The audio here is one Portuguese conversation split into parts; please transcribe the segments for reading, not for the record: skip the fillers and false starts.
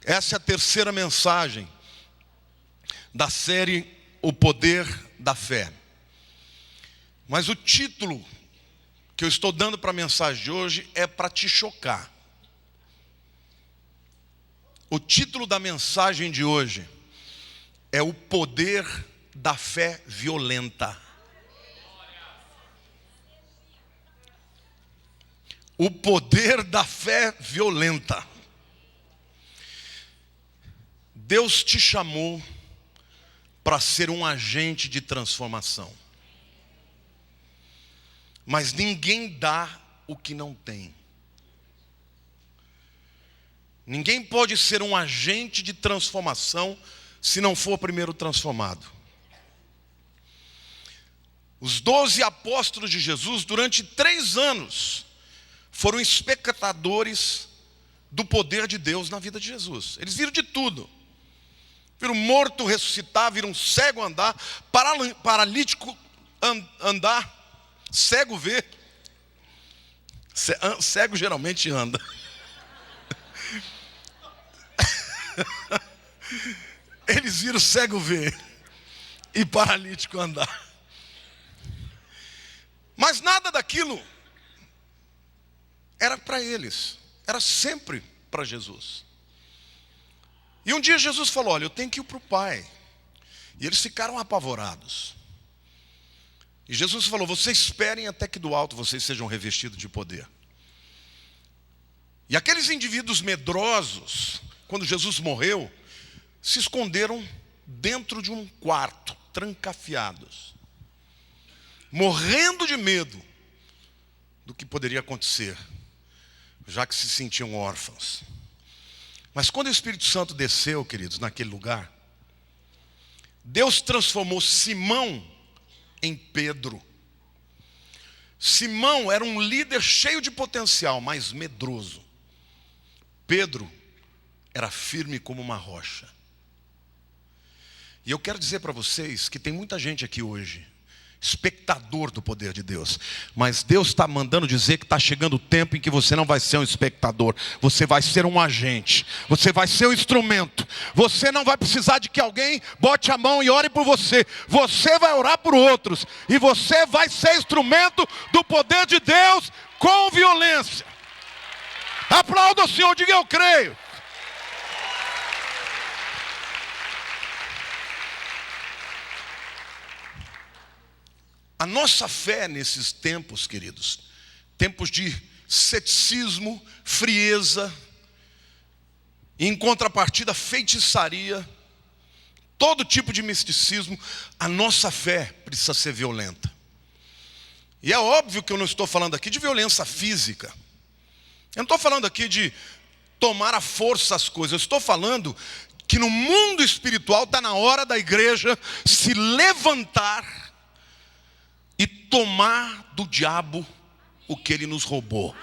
Essa é a terceira mensagem da série O Poder da Fé. Mas o título que eu estou dando para a mensagem de hoje é para te chocar. O título da mensagem de hoje é O Poder da Fé Violenta. O poder da fé violenta. Deus te chamou para ser um agente de transformação. Mas ninguém dá o que não tem. Ninguém pode ser um agente de transformação se não for primeiro transformado. Os 12 apóstolos de Jesus, durante 3 anos, foram espectadores do poder de Deus na vida de Jesus. Eles viram de tudo. Viram morto ressuscitar, viram cego andar, paralítico andar, cego ver. Cego geralmente anda. Eles viram cego ver e paralítico andar. Mas nada daquilo era para eles, era sempre para Jesus. E um dia Jesus falou: olha, eu tenho que ir para o Pai. E eles ficaram apavorados. E Jesus falou: vocês esperem até que do alto vocês sejam revestidos de poder. E aqueles indivíduos medrosos, quando Jesus morreu, se esconderam dentro de um quarto, trancafiados, morrendo de medo do que poderia acontecer, já que se sentiam órfãos. Mas quando o Espírito Santo desceu, queridos, naquele lugar, Deus transformou Simão em Pedro. Simão era um líder cheio de potencial, mas medroso. Pedro era firme como uma rocha. E eu quero dizer para vocês que tem muita gente aqui hoje, espectador do poder de Deus, mas Deus está mandando dizer que está chegando o tempo em que você não vai ser um espectador, você vai ser um agente, você vai ser um instrumento. Você não vai precisar de que alguém bote a mão e ore por você, você vai orar por outros, e você vai ser instrumento do poder de Deus com violência. Aplauda o Senhor, diga: eu creio. A nossa fé nesses tempos, queridos, tempos de ceticismo, frieza, e em contrapartida feitiçaria, todo tipo de misticismo, a nossa fé precisa ser violenta. E é óbvio que eu não estou falando aqui de violência física. Eu não estou falando aqui de tomar à força as coisas. Eu estou falando que no mundo espiritual está na hora da igreja se levantar e tomar do diabo o que ele nos roubou.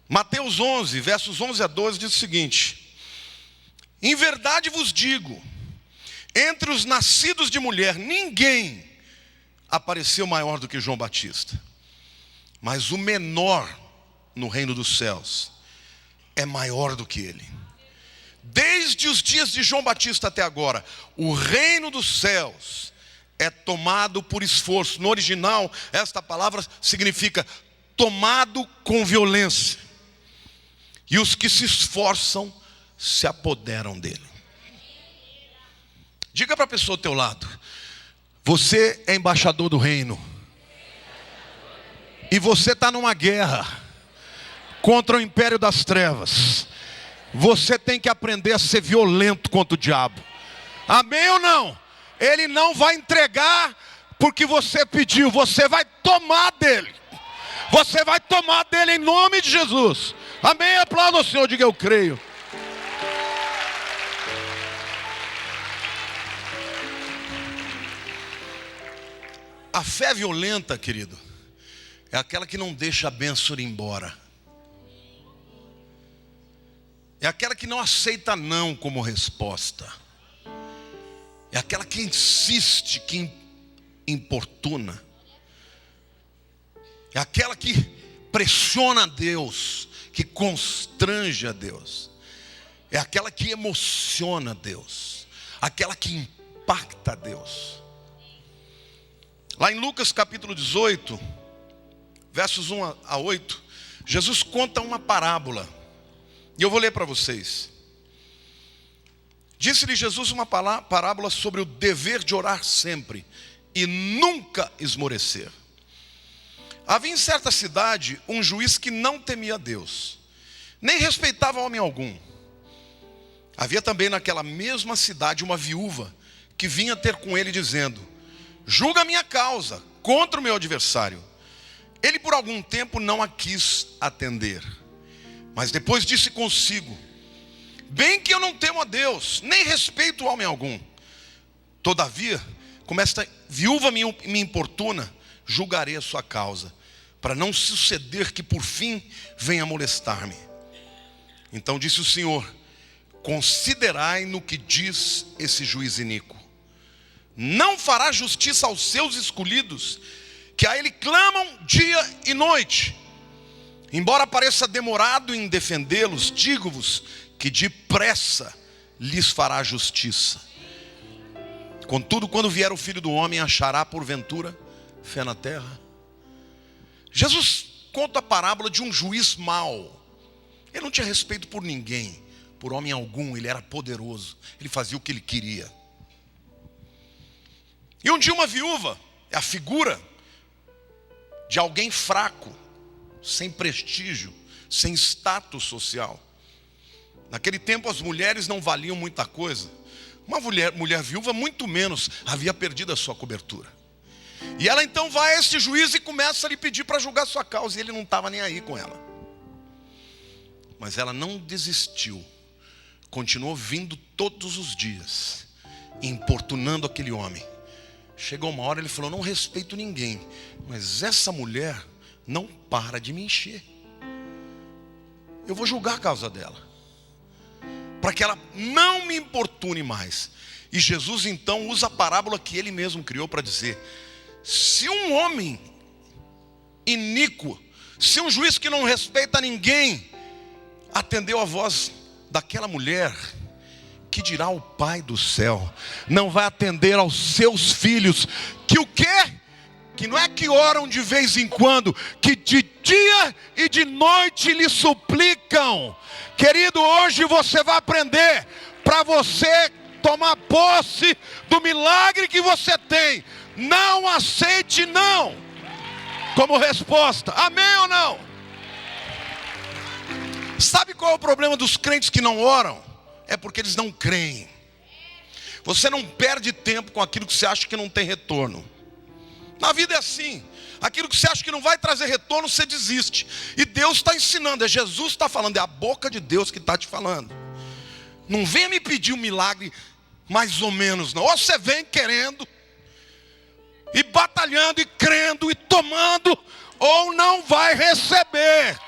Mateus 11, versos 11 a 12 diz o seguinte: em verdade vos digo, entre os nascidos de mulher, ninguém apareceu maior do que João Batista. Mas o menor no reino dos céus é maior do que ele. Desde os dias de João Batista até agora, o reino dos céus é tomado por esforço. No original, esta palavra significa tomado com violência. E os que se esforçam se apoderam dele. Diga para a pessoa ao teu lado: você é embaixador do reino. E você está numa guerra contra o império das trevas. Você tem que aprender a ser violento contra o diabo. Amém ou não? Ele não vai entregar porque você pediu. Você vai tomar dele. Você vai tomar dele em nome de Jesus. Amém? Aplauda o Senhor, diga: eu creio. A fé violenta, querido, é aquela que não deixa a bênção ir embora. É aquela que não aceita não como resposta. É aquela que insiste, que importuna. É aquela que pressiona a Deus, que constrange a Deus. É aquela que emociona a Deus, aquela que impacta a Deus. Lá em Lucas capítulo 18, versos 1 a 8, Jesus conta uma parábola. E eu vou ler para vocês. Disse-lhe Jesus uma parábola sobre o dever de orar sempre e nunca esmorecer. Havia em certa cidade um juiz que não temia Deus, nem respeitava homem algum. Havia também naquela mesma cidade uma viúva que vinha ter com ele dizendo: julga a minha causa contra o meu adversário. Ele por algum tempo não a quis atender, mas depois disse consigo: bem que eu não temo a Deus, nem respeito homem algum. Todavia, como esta viúva me importuna, julgarei a sua causa, para não suceder que por fim venha molestar-me. Então disse o Senhor: considerai no que diz esse juiz iníquo. Não fará justiça aos seus escolhidos, que a ele clamam dia e noite. Embora pareça demorado em defendê-los, digo-vos que depressa lhes fará justiça. Contudo, quando vier o Filho do Homem, achará porventura fé na terra? Jesus conta a parábola de um juiz mau. Ele não tinha respeito por ninguém, por homem algum. Ele era poderoso, ele fazia o que ele queria. E um dia uma viúva é a figura de alguém fraco, sem prestígio, sem status social. Naquele tempo as mulheres não valiam muita coisa. Uma mulher viúva muito menos, havia perdido a sua cobertura. E ela então vai a este juiz e começa a lhe pedir para julgar sua causa. E ele não estava nem aí com ela. Mas ela não desistiu. Continuou vindo todos os dias, importunando aquele homem. Chegou uma hora, ele falou: não respeito ninguém, mas essa mulher não para de me encher. Eu vou julgar a causa dela, para que ela não me importune mais. E Jesus então usa a parábola que ele mesmo criou para dizer: se um homem iníquo, se um juiz que não respeita ninguém, atendeu a voz daquela mulher, que dirá o Pai do céu? Não vai atender aos seus filhos, que o quê? Que não é que oram de vez em quando, que de dia e de noite lhe suplicam. Querido, hoje você vai aprender, para você tomar posse do milagre que você tem. Não aceite não como resposta. Amém ou não? Sabe qual é o problema dos crentes que não oram? É porque eles não creem. Você não perde tempo com aquilo que você acha que não tem retorno. Na vida é assim. Aquilo que você acha que não vai trazer retorno, você desiste. E Deus está ensinando, é Jesus que está falando, é a boca de Deus que está te falando. Não venha me pedir um milagre mais ou menos não. Ou você vem querendo, e batalhando, e crendo, e tomando, ou não vai receber.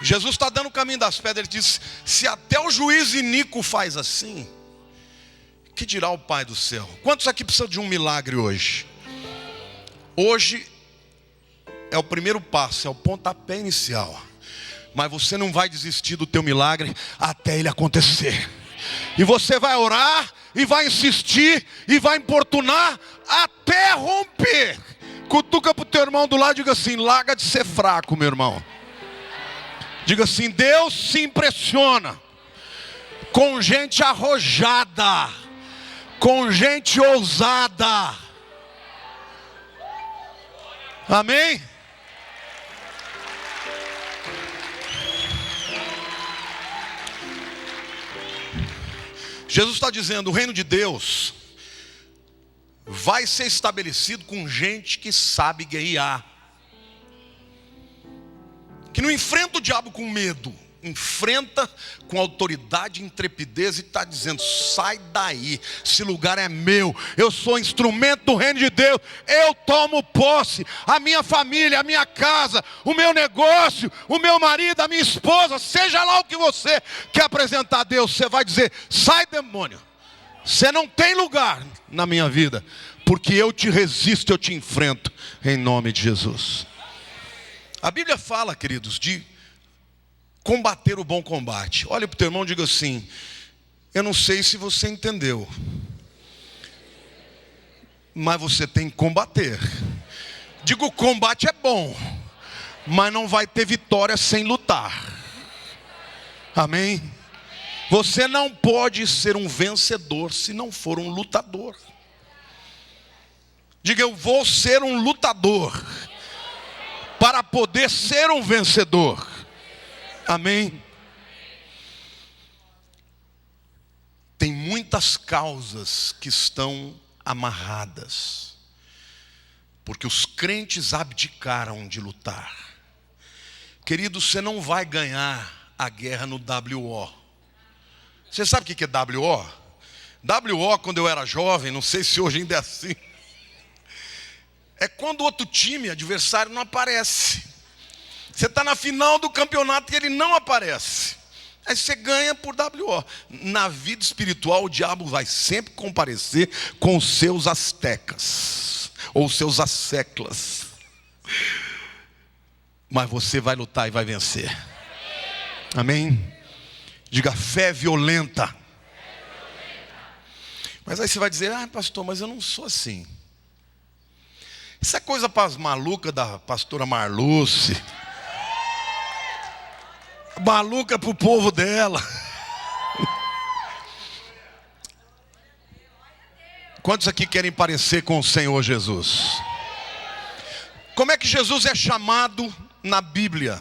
Jesus está dando o caminho das pedras. Ele diz: se até o juiz iníquo faz assim, que dirá o Pai do céu? Quantos aqui precisam de um milagre hoje? Hoje é o primeiro passo, é o pontapé inicial. Mas você não vai desistir do teu milagre até ele acontecer. E você vai orar, e vai insistir, e vai importunar até romper. Cutuca para o teu irmão do lado e diga assim: larga de ser fraco, meu irmão. Diga assim: Deus se impressiona com gente arrojada, com gente ousada. Amém? Jesus está dizendo: o reino de Deus vai ser estabelecido com gente que sabe guerrear, que não enfrenta o diabo com medo, enfrenta com autoridade e intrepidez, e está dizendo: sai daí, esse lugar é meu, eu sou instrumento do reino de Deus, eu tomo posse, a minha família, a minha casa, o meu negócio, o meu marido, a minha esposa, seja lá o que você quer apresentar a Deus, você vai dizer: sai, demônio, você não tem lugar na minha vida, porque eu te resisto, eu te enfrento, em nome de Jesus. A Bíblia fala, queridos, de combater o bom combate. Olha para o teu irmão e diga assim: eu não sei se você entendeu, mas você tem que combater. Digo, o combate é bom, mas não vai ter vitória sem lutar. Amém? Você não pode ser um vencedor se não for um lutador. Diga, eu vou ser um lutador para poder ser um vencedor. Amém? Tem muitas causas que estão amarradas, porque os crentes abdicaram de lutar. Querido, você não vai ganhar a guerra no WO. Você sabe o que é WO? WO, quando eu era jovem, não sei se hoje ainda é assim, é quando o outro time, adversário, não aparece. Você está na final do campeonato e ele não aparece. Aí você ganha por WO. Na vida espiritual, o diabo vai sempre comparecer com os seus astecas, ou seus asseclas. Mas você vai lutar e vai vencer. Amém? Diga, fé violenta. Mas aí você vai dizer, pastor, mas eu não sou assim. Isso é coisa para as malucas da pastora Marluce. Maluca para o povo dela. Quantos aqui querem parecer com o Senhor Jesus? Como é que Jesus é chamado na Bíblia?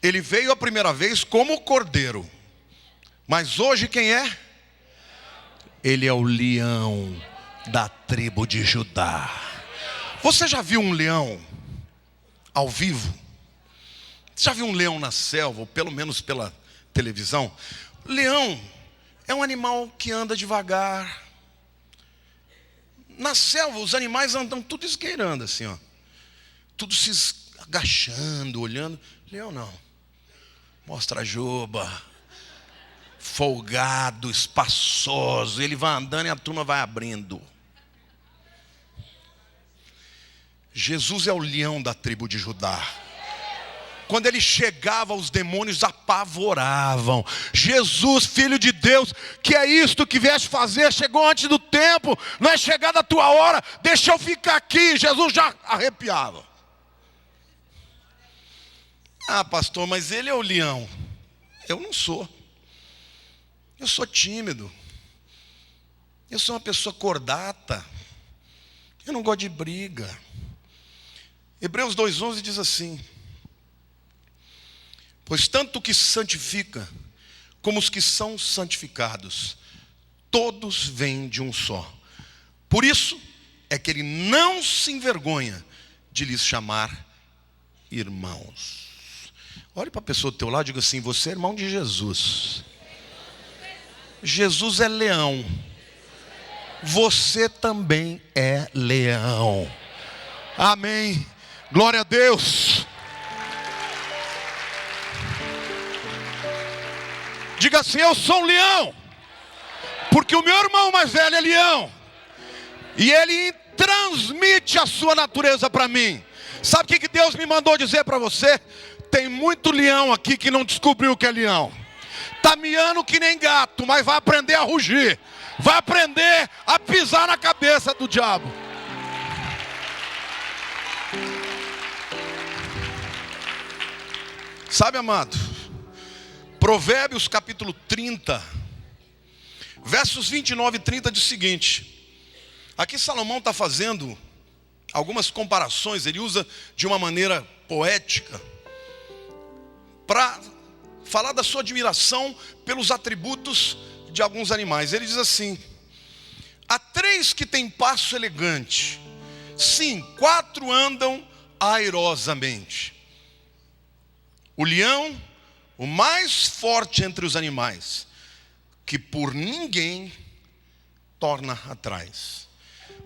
Ele veio a primeira vez como cordeiro, mas hoje quem é? Ele é o leão da tribo de Judá. Você já viu um leão ao vivo? Você já viu um leão na selva, ou pelo menos pela televisão? Leão é um animal que anda devagar. Na selva os animais andam tudo esgueirando assim, ó. Tudo se agachando, olhando. Leão não. Mostra a juba. Folgado, espaçoso. Ele vai andando e a turma vai abrindo. Jesus é o leão da tribo de Judá. Quando ele chegava, os demônios apavoravam. Jesus, filho de Deus, que é isto que vieste fazer? Chegou antes do tempo, não é chegada a tua hora, deixa eu ficar aqui. Jesus já arrepiava. Pastor, mas ele é o leão. Eu não sou. Eu sou tímido. Eu sou uma pessoa cordata. Eu não gosto de briga. Hebreus 2:11 diz assim: pois tanto o que se santifica, como os que são santificados, todos vêm de um só. Por isso é que ele não se envergonha de lhes chamar irmãos. Olhe para a pessoa do teu lado e diga assim: você é irmão de Jesus. Jesus é leão. Você também é leão. Amém. Glória a Deus. Diga assim: eu sou um leão, porque o meu irmão mais velho é leão, e ele transmite a sua natureza para mim. Sabe o que Deus me mandou dizer para você? Tem muito leão aqui que não descobriu o que é leão. Está miando que nem gato, mas vai aprender a rugir. Vai aprender a pisar na cabeça do diabo. Sabe, amado, Provérbios capítulo 30, versos 29 e 30 diz o seguinte. Aqui Salomão está fazendo algumas comparações. Ele usa de uma maneira poética para falar da sua admiração pelos atributos de alguns animais. Ele diz assim: há 3 que têm passo elegante, sim, 4 andam airosamente. O leão, o mais forte entre os animais, que por ninguém torna atrás.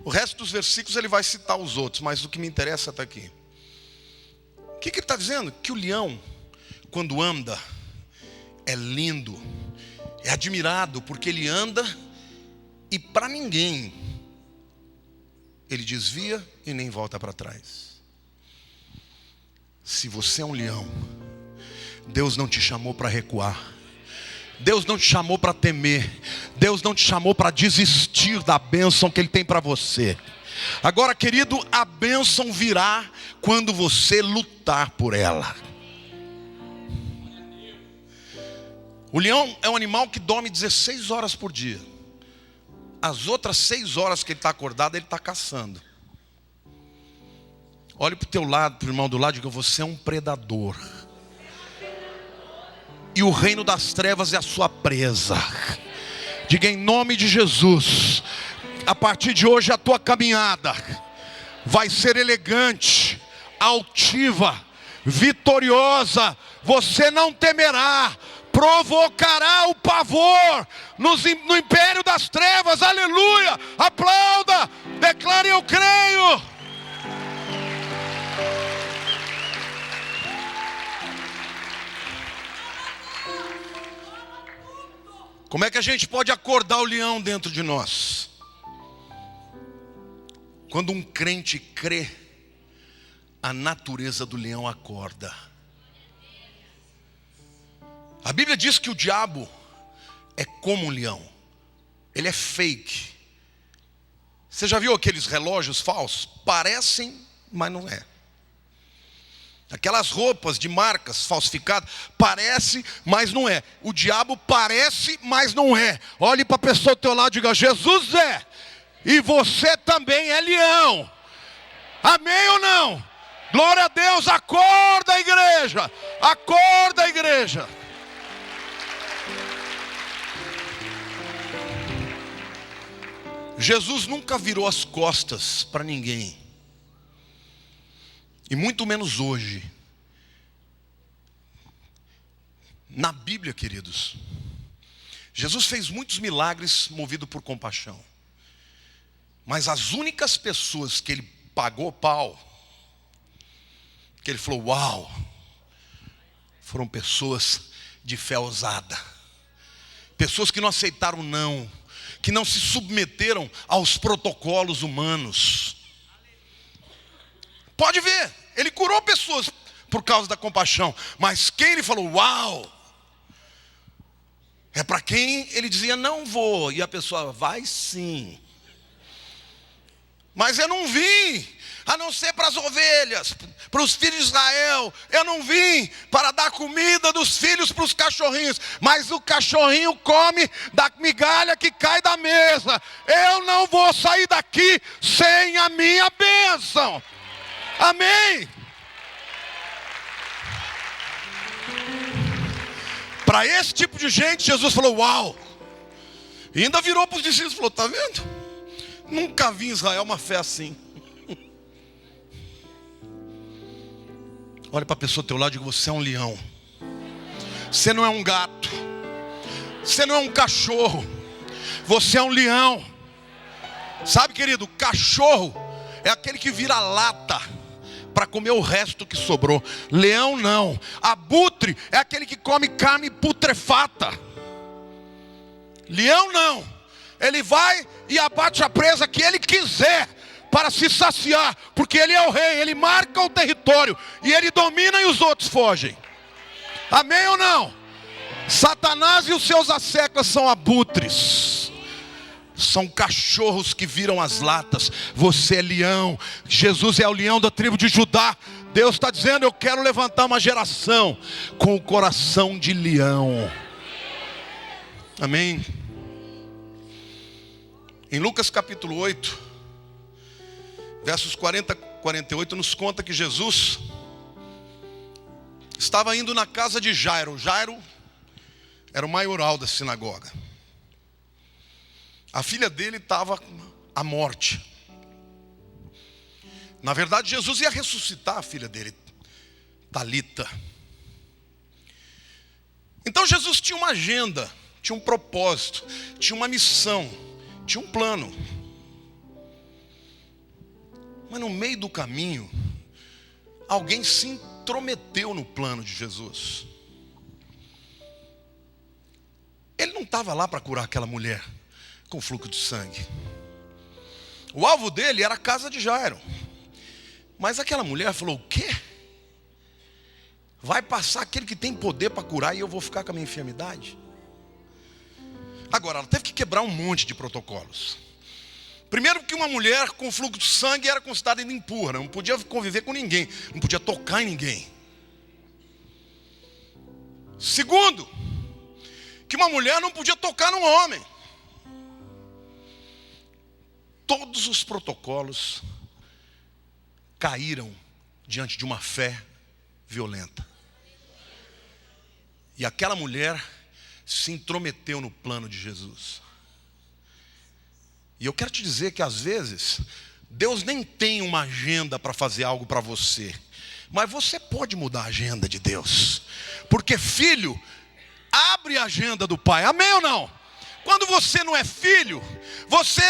O resto dos versículos ele vai citar os outros, mas o que me interessa está aqui. O que ele está dizendo? Que o leão, quando anda, é lindo, é admirado, porque ele anda e para ninguém ele desvia e nem volta para trás. Se você é um leão, Deus não te chamou para recuar. Deus não te chamou para temer. Deus não te chamou para desistir da bênção que Ele tem para você. Agora, querido, a bênção virá quando você lutar por ela. O leão é um animal que dorme 16 horas por dia. As outras 6 horas que ele está acordado, ele está caçando. Olhe para o teu lado, para o irmão do lado, e diga: você é um predador. E o reino das trevas é a sua presa. Diga em nome de Jesus: a partir de hoje a tua caminhada vai ser elegante, altiva, vitoriosa. Você não temerá, provocará o pavor no império das trevas. Aleluia, aplauda, declare: eu creio. Como é que a gente pode acordar o leão dentro de nós? Quando um crente crê, a natureza do leão acorda. A Bíblia diz que o diabo é como um leão. Ele é fake. Você já viu aqueles relógios falsos? Parecem, mas não é. Aquelas roupas de marcas falsificadas, parece, mas não é. O diabo parece, mas não é. Olhe para a pessoa do teu lado e diga: Jesus é, e você também é leão. Amém ou não? Glória a Deus. Acorda, igreja. Acorda, igreja. Jesus nunca virou as costas para ninguém. E muito menos hoje. Na Bíblia, queridos, Jesus fez muitos milagres movido por compaixão. Mas as únicas pessoas que ele pagou pau, que ele falou uau, foram pessoas de fé ousada. Pessoas que não aceitaram não, que não se submeteram aos protocolos humanos. Pode ver, ele curou pessoas por causa da compaixão. Mas quem ele falou uau, é para quem ele dizia não vou, e a pessoa vai sim. Mas eu não vim a não ser para as ovelhas, para os filhos de Israel. Eu não vim para dar comida dos filhos para os cachorrinhos, mas o cachorrinho come da migalha que cai da mesa. Eu não vou sair daqui sem a minha bênção. Amém. Para esse tipo de gente, Jesus falou uau. E ainda virou para os discípulos e falou: está vendo? Nunca vi em Israel uma fé assim. Olha para a pessoa do teu lado e diga: você é um leão. Você não é um gato. Você não é um cachorro. Você é um leão. Sabe, querido, cachorro é aquele que vira lata para comer o resto que sobrou. Leão não. Abutre é aquele que come carne putrefata. Leão não. Ele vai e abate a presa que ele quiser para se saciar, porque ele é o rei, ele marca o território e ele domina e os outros fogem. Amém ou não? Satanás e os seus asseclas são abutres. São cachorros que viram as latas. Você é leão. Jesus é o leão da tribo de Judá. Deus está dizendo: eu quero levantar uma geração com o coração de leão. Amém. Em Lucas capítulo 8, versos 40 a 48, nos conta que Jesus estava indo na casa de Jairo. Jairo era o maioral da sinagoga. A filha dele estava à morte. Na verdade, Jesus ia ressuscitar a filha dele, Talita. Então Jesus tinha uma agenda, tinha um propósito, tinha uma missão, tinha um plano. Mas no meio do caminho, alguém se intrometeu no plano de Jesus. Ele não estava lá para curar aquela mulher com fluxo de sangue. O alvo dele era a casa de Jairo. Mas aquela mulher falou: o quê? Vai passar aquele que tem poder para curar e eu vou ficar com a minha enfermidade? Agora, ela teve que quebrar um monte de protocolos. Primeiro, que uma mulher com fluxo de sangue era considerada impura, não podia conviver com ninguém, não podia tocar em ninguém. Segundo, que uma mulher não podia tocar num homem. Todos os protocolos caíram diante de uma fé violenta. E aquela mulher se intrometeu no plano de Jesus. E eu quero te dizer que às vezes Deus nem tem uma agenda para fazer algo para você, mas você pode mudar a agenda de Deus, porque filho abre a agenda do pai, amém ou não? Quando você não é filho, você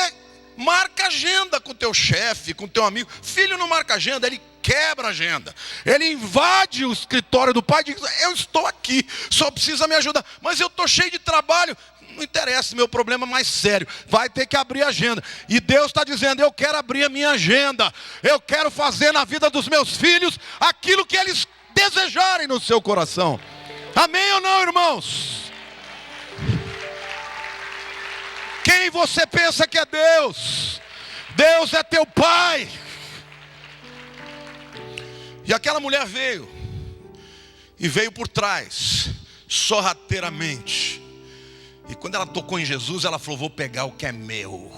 marca agenda com o teu chefe, com o teu amigo. Filho não marca agenda, ele quebra a agenda. Ele invade o escritório do pai e diz: eu estou aqui, só precisa me ajudar. Mas eu estou cheio de trabalho. Não interessa, meu problema é mais sério. Vai ter que abrir a agenda. E Deus está dizendo: eu quero abrir a minha agenda. Eu quero fazer na vida dos meus filhos aquilo que eles desejarem no seu coração. Amém ou não, irmãos? Quem você pensa que é Deus? Deus é teu pai. E aquela mulher veio, e veio por trás, sorrateiramente. E quando ela tocou em Jesus, ela falou: vou pegar o que é meu.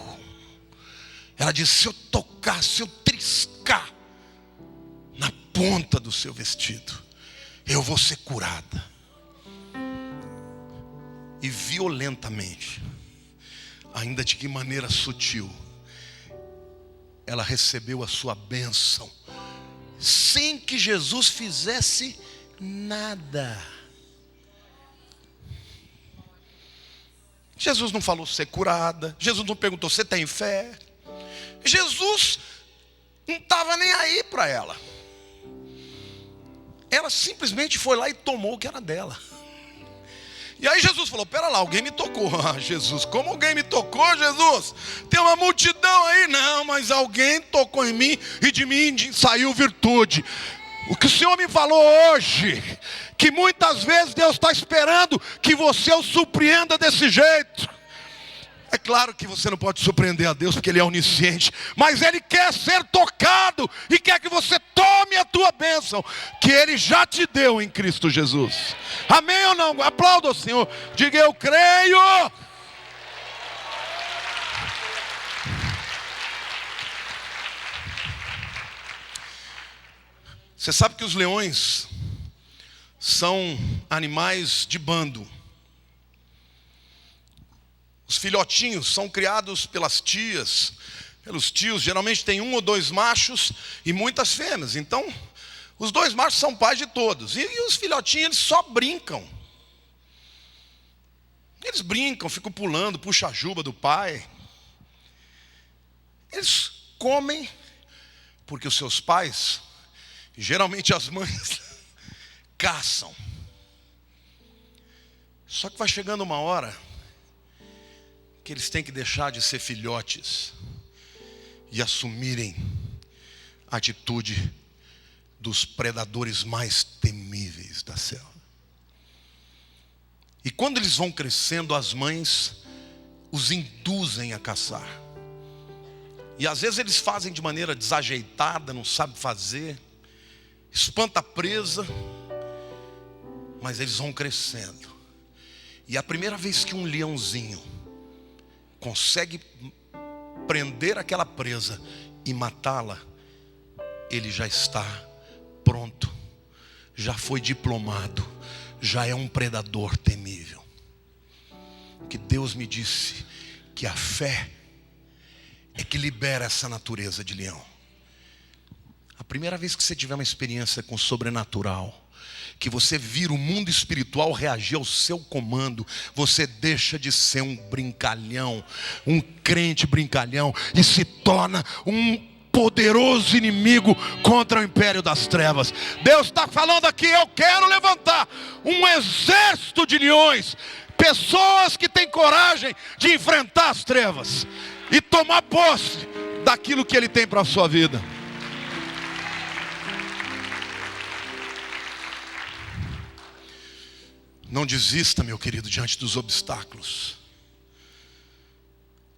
Ela disse: se eu tocar, se eu triscar na ponta do seu vestido, eu vou ser curada. E violentamente, ainda de que maneira sutil, ela recebeu a sua bênção, sem que Jesus fizesse nada. Jesus não falou ser curada. Jesus não perguntou: você tem fé? Jesus não estava nem aí para ela. Ela simplesmente foi lá e tomou o que era dela. E aí Jesus falou: pera lá, alguém me tocou. Ah, Jesus, como alguém me tocou, Jesus? Tem uma multidão aí. Não, mas alguém tocou em mim e de mim saiu virtude. O que o Senhor me falou hoje, que muitas vezes Deus está esperando que você o surpreenda desse jeito. É claro que você não pode surpreender a Deus, porque Ele é onisciente, mas Ele quer ser tocado e quer que você tome a tua bênção, que Ele já te deu em Cristo Jesus. Amém ou não? Aplauda o Senhor, diga: eu creio. Você sabe que os leões são animais de bando. Os filhotinhos são criados pelas tias, pelos tios. Geralmente tem 1 ou 2 machos e muitas fêmeas. Então, os 2 machos são pais de todos. E os filhotinhos, eles só brincam. Eles brincam, ficam pulando, puxam a juba do pai. Eles comem, porque os seus pais, geralmente as mães, caçam. Só que vai chegando uma hora que eles têm que deixar de ser filhotes e assumirem a atitude dos predadores mais temíveis da selva. E quando eles vão crescendo, as mães os induzem a caçar. E às vezes eles fazem de maneira desajeitada, não sabem fazer, espanta a presa, mas eles vão crescendo. E a primeira vez que um leãozinho consegue prender aquela presa e matá-la, ele já está pronto, já foi diplomado, já é um predador temível. Que Deus me disse que a fé é que libera essa natureza de leão. A primeira vez que você tiver uma experiência com o sobrenatural, que você vira o mundo espiritual reagir ao seu comando, você deixa de ser um brincalhão, um crente brincalhão, e se torna um poderoso inimigo contra o império das trevas. Deus está falando aqui: eu quero levantar um exército de leões, pessoas que têm coragem de enfrentar as trevas e tomar posse daquilo que Ele tem para a sua vida. Não desista, meu querido, diante dos obstáculos.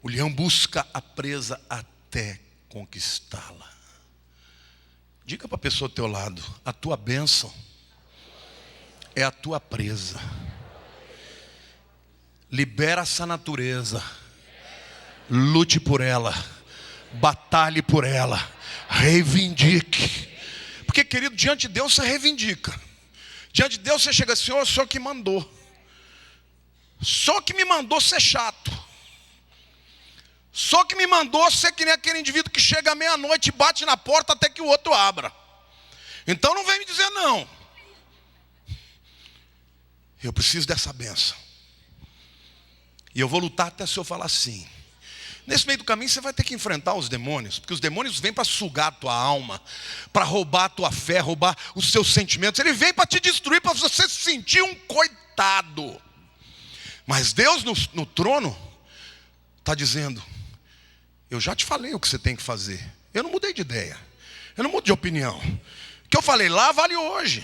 O leão busca a presa até conquistá-la. Diga para a pessoa ao teu lado: a tua bênção é a tua presa. Libera essa natureza. Lute por ela. Batalhe por ela. Reivindique. Porque, querido, diante de Deus você reivindica. Diante de Deus você chega assim: ó, o Senhor que mandou. Só que me mandou ser chato. Só que me mandou ser que nem aquele indivíduo que chega à meia-noite e bate na porta até que o outro abra. Então não vem me dizer não. Eu preciso dessa bênção. E eu vou lutar até o Senhor falar sim. Nesse meio do caminho você vai ter que enfrentar os demônios. Porque os demônios vêm para sugar a tua alma, para roubar a tua fé, roubar os seus sentimentos. Ele vem para te destruir, para você se sentir um coitado. Mas Deus no trono está dizendo: eu já te falei o que você tem que fazer. Eu não mudei de ideia. Eu não mudo de opinião. O que eu falei lá vale hoje.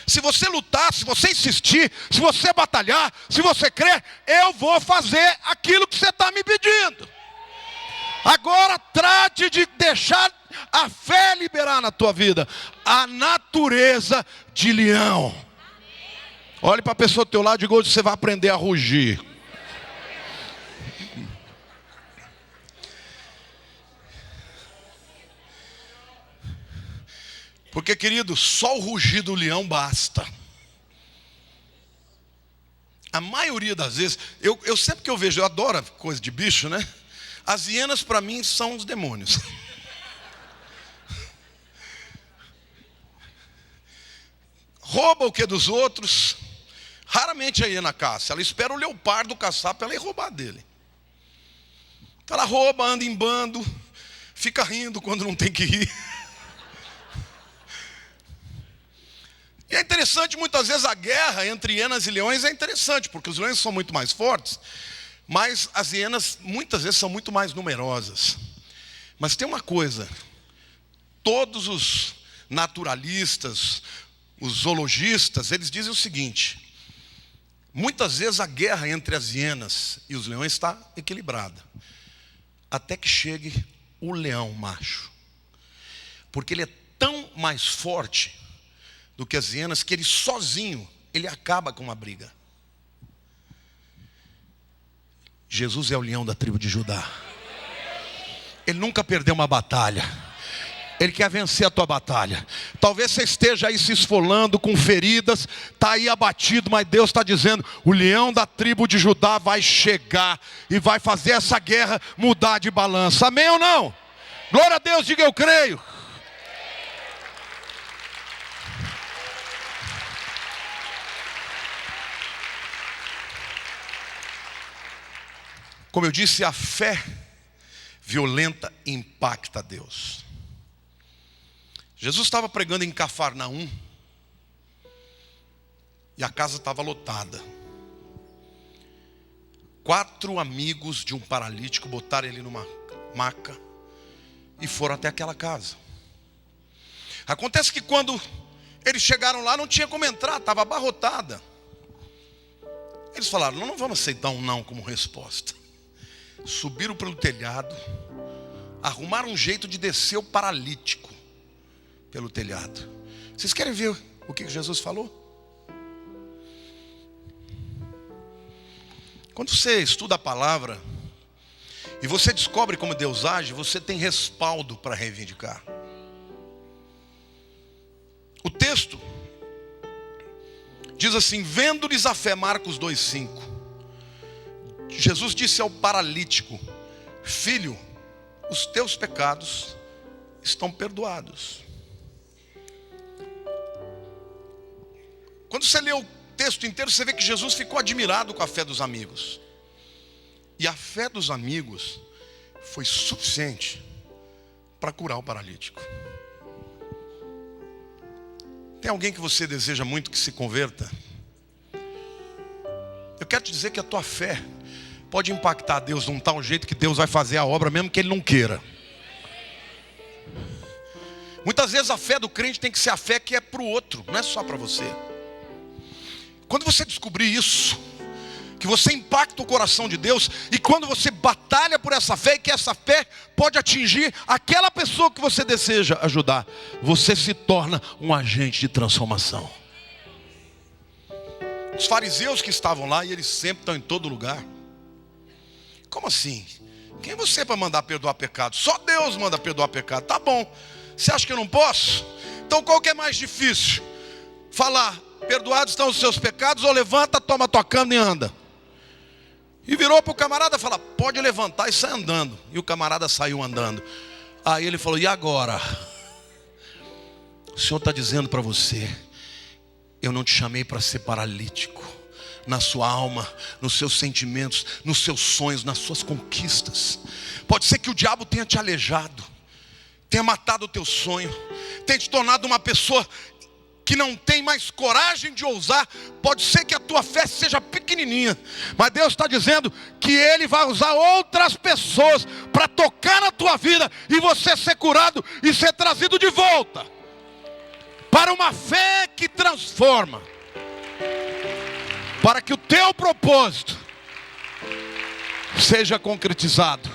Se você lutar, se você insistir, se você batalhar, se você crer, eu vou fazer aquilo que você está me pedindo. Agora trate de deixar a fé liberar na tua vida a natureza de leão. Olhe para a pessoa do teu lado e diga: hoje você vai aprender a rugir. Porque, querido, só o rugir do leão basta. A maioria das vezes, eu sempre que eu vejo, eu adoro coisa de bicho, né? As hienas para mim são os demônios. Rouba o que dos outros. Raramente a hiena caça. Ela espera o leopardo caçar para ela ir roubar dele. Então ela rouba, anda em bando, fica rindo quando não tem que rir. E é interessante, muitas vezes a guerra entre hienas e leões é interessante, porque os leões são muito mais fortes, mas as hienas muitas vezes são muito mais numerosas. Mas tem uma coisa: todos os naturalistas, os zoologistas, eles dizem o seguinte: muitas vezes a guerra entre as hienas e os leões está equilibrada, até que chegue o leão macho, porque ele é tão mais forte do que as hienas, que ele sozinho, ele acaba com uma briga. Jesus é o leão da tribo de Judá. Ele nunca perdeu uma batalha. Ele quer vencer a tua batalha. Talvez você esteja aí se esfolando com feridas, está aí abatido, mas Deus está dizendo: o leão da tribo de Judá vai chegar e vai fazer essa guerra mudar de balança. Amém ou não? Glória a Deus, diga: eu creio. Como eu disse, a fé violenta impacta Deus. Jesus estava pregando em Cafarnaum e a casa estava lotada. 4 amigos de um paralítico botaram ele numa maca e foram até aquela casa. Acontece que quando eles chegaram lá, não tinha como entrar, estava abarrotada. Eles falaram: não vamos aceitar um não como resposta. Subiram pelo telhado, arrumaram um jeito de descer o paralítico pelo telhado. Vocês querem ver o que Jesus falou? Quando você estuda a palavra e você descobre como Deus age, você tem respaldo para reivindicar. O texto diz assim: vendo-lhes a fé, Marcos 2,5. Jesus disse ao paralítico: filho, os teus pecados estão perdoados. Quando você lê o texto inteiro, você vê que Jesus ficou admirado com a fé dos amigos. E a fé dos amigos foi suficiente para curar o paralítico. Tem alguém que você deseja muito que se converta? Eu quero te dizer que a tua fé pode impactar Deus de um tal jeito que Deus vai fazer a obra mesmo que Ele não queira. Muitas vezes a fé do crente tem que ser a fé que é para o outro, não é só para você. Quando você descobrir isso, que você impacta o coração de Deus, e quando você batalha por essa fé, e que essa fé pode atingir aquela pessoa que você deseja ajudar, você se torna um agente de transformação. Os fariseus que estavam lá, e eles sempre estão em todo lugar. Como assim? Quem é você para mandar perdoar pecado? Só Deus manda perdoar pecado. Tá bom, você acha que eu não posso? Então qual que é mais difícil? Falar, perdoados estão os seus pecados, ou levanta, toma a tua cama e anda. E virou para o camarada e falou, pode levantar e sai andando. E o camarada saiu andando. Aí ele falou, e agora? O Senhor está dizendo para você, eu não te chamei para ser paralítico. Na sua alma, nos seus sentimentos, nos seus sonhos, nas suas conquistas. Pode ser que o diabo tenha te aleijado, tenha matado o teu sonho, tenha te tornado uma pessoa que não tem mais coragem de ousar. Pode ser que a tua fé seja pequenininha, mas Deus está dizendo que Ele vai usar outras pessoas para tocar na tua vida e você ser curado e ser trazido de volta para uma fé que transforma, para que o teu propósito seja concretizado.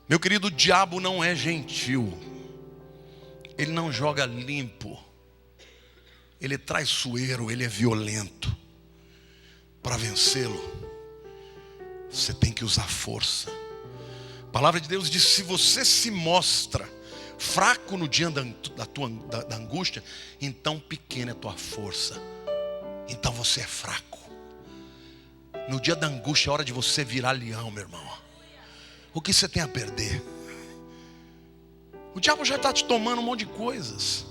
Meu querido, o diabo não é gentil. Ele não joga limpo. Ele é traiçoeiro, ele é violento. Para vencê-lo, você tem que usar força. A palavra de Deus diz, se você se mostra fraco no dia da angústia, então pequena é a tua força. Então você é fraco. No dia da angústia é hora de você virar leão, meu irmão. O que você tem a perder? O diabo já está te tomando um monte de coisas.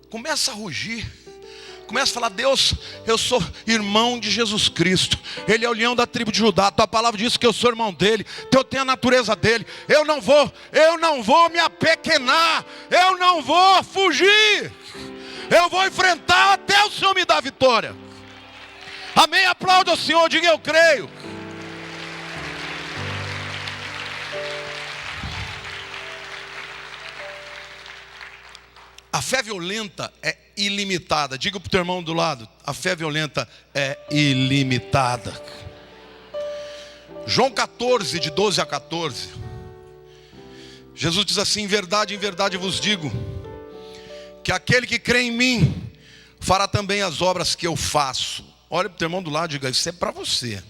Começa a rugir. Começa a falar, Deus, eu sou irmão de Jesus Cristo. Ele é o leão da tribo de Judá. Tua palavra diz que eu sou irmão dele. Que eu tenho a natureza dele. Eu não vou me apequenar. Eu não vou fugir. Eu vou enfrentar até o Senhor me dar a vitória. Amém? Aplauda o Senhor, diga eu creio. A fé violenta é ilimitada. Diga para o teu irmão do lado, a fé violenta é ilimitada. João 14, de 12 a 14. Jesus diz assim, em verdade vos digo, que aquele que crê em mim, fará também as obras que eu faço. Olha para o teu irmão do lado e diga, isso é para você.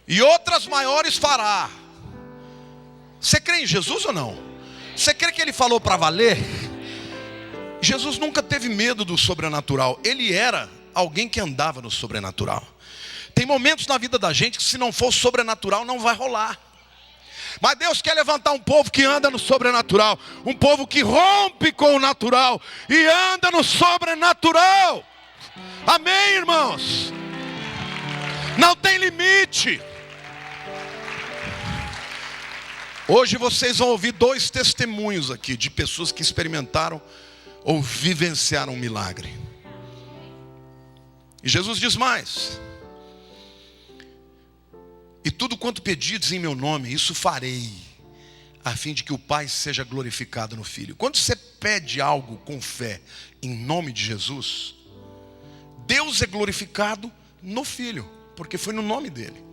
E outras maiores fará. Você crê em Jesus ou não? Você crê que Ele falou para valer? Jesus nunca teve medo do sobrenatural. Ele era alguém que andava no sobrenatural. Tem momentos na vida da gente que se não for sobrenatural não vai rolar. Mas Deus quer levantar um povo que anda no sobrenatural. Um povo que rompe com o natural e anda no sobrenatural. Amém, irmãos? Não tem limite. Hoje vocês vão ouvir 2 testemunhos aqui de pessoas que experimentaram ou vivenciaram um milagre. E Jesus diz mais: e tudo quanto pedides em meu nome, isso farei, a fim de que o Pai seja glorificado no Filho. Quando você pede algo com fé em nome de Jesus, Deus é glorificado no Filho, porque foi no nome dele.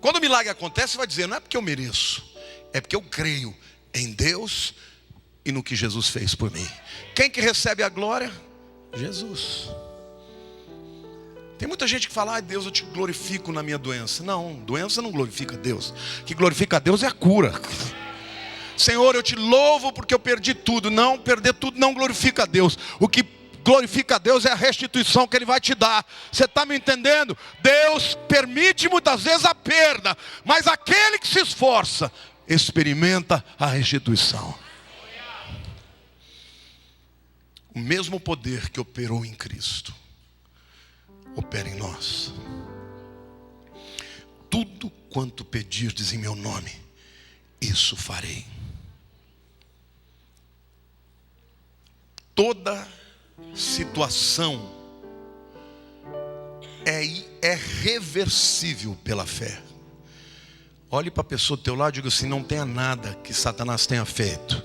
Quando o milagre acontece, você vai dizer, não é porque eu mereço, é porque eu creio em Deus e no que Jesus fez por mim. Quem que recebe a glória? Jesus. Tem muita gente que fala, Deus, eu te glorifico na minha doença. Não, doença não glorifica Deus. O que glorifica a Deus é a cura. Senhor, eu te louvo porque eu perdi tudo. Não, perder tudo não glorifica a Deus. O que glorifica a Deus é a restituição que Ele vai te dar. Você está me entendendo? Deus permite muitas vezes a perda, mas aquele que se esforça, experimenta a restituição. O mesmo poder que operou em Cristo opera em nós. Tudo quanto pedirdes em meu nome, isso farei. Toda situação é reversível pela fé. Olhe para a pessoa do teu lado e diga assim: não tenha nada que Satanás tenha feito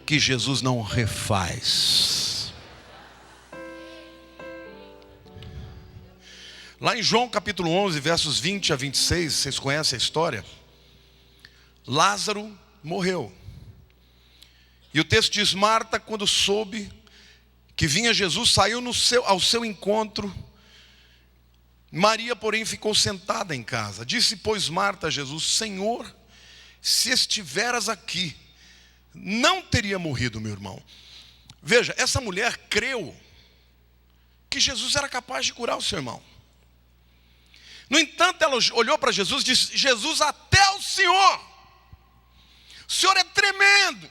que Jesus não refaz. Lá em João capítulo 11, versos 20 a 26, vocês conhecem a história? Lázaro morreu. E o texto diz: Marta, quando soube que vinha Jesus, saiu ao seu encontro. Maria, porém, ficou sentada em casa. Disse, pois, Marta a Jesus: Senhor, se estiveras aqui, não teria morrido meu irmão. Veja, essa mulher creu que Jesus era capaz de curar o seu irmão. No entanto, ela olhou para Jesus e disse: Jesus, até o Senhor é tremendo,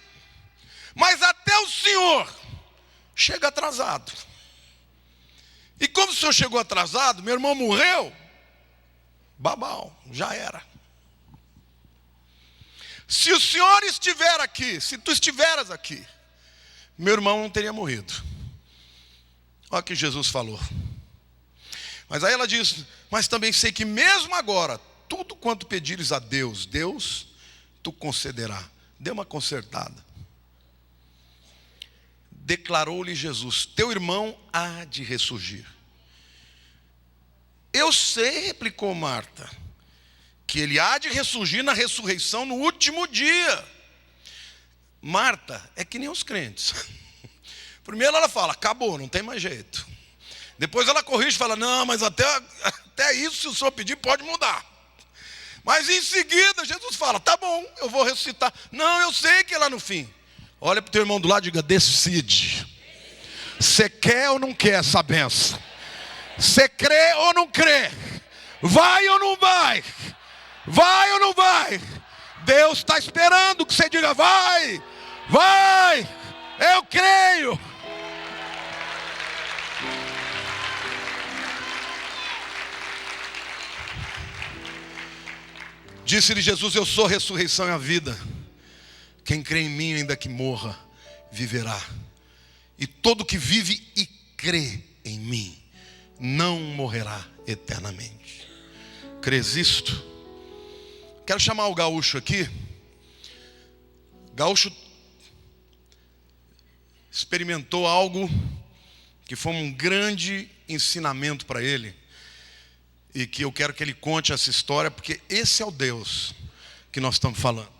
mas até o Senhor chega atrasado. E como o Senhor chegou atrasado, meu irmão morreu, babau, já era. Se o Senhor estiver aqui, se tu estiveras aqui, meu irmão não teria morrido. Olha o que Jesus falou. Mas aí ela diz: mas também sei que mesmo agora, tudo quanto pedires a Deus, Deus tu concederá. Dê uma consertada. Declarou-lhe Jesus: teu irmão há de ressurgir. Eu sei, replicou Marta, que ele há de ressurgir na ressurreição no último dia. Marta é que nem os crentes. Primeiro ela fala: acabou, não tem mais jeito. Depois ela corrige e fala: não, mas até isso, se o senhor pedir, pode mudar. Mas em seguida Jesus fala: tá bom, eu vou ressuscitar. Não, eu sei que é lá no fim. Olha para o teu irmão do lado e diga: decide. Você quer ou não quer essa benção? Você crê ou não crê? Vai ou não vai? Vai ou não vai? Deus está esperando que você diga: vai, vai, eu creio. Disse-lhe Jesus: eu sou a ressurreição e a vida. Quem crê em mim, ainda que morra, viverá. E todo que vive e crê em mim não morrerá eternamente. Crês isto? Quero chamar o gaúcho aqui. Gaúcho experimentou algo que foi um grande ensinamento para ele, e que eu quero que ele conte essa história, porque esse é o Deus que nós estamos falando.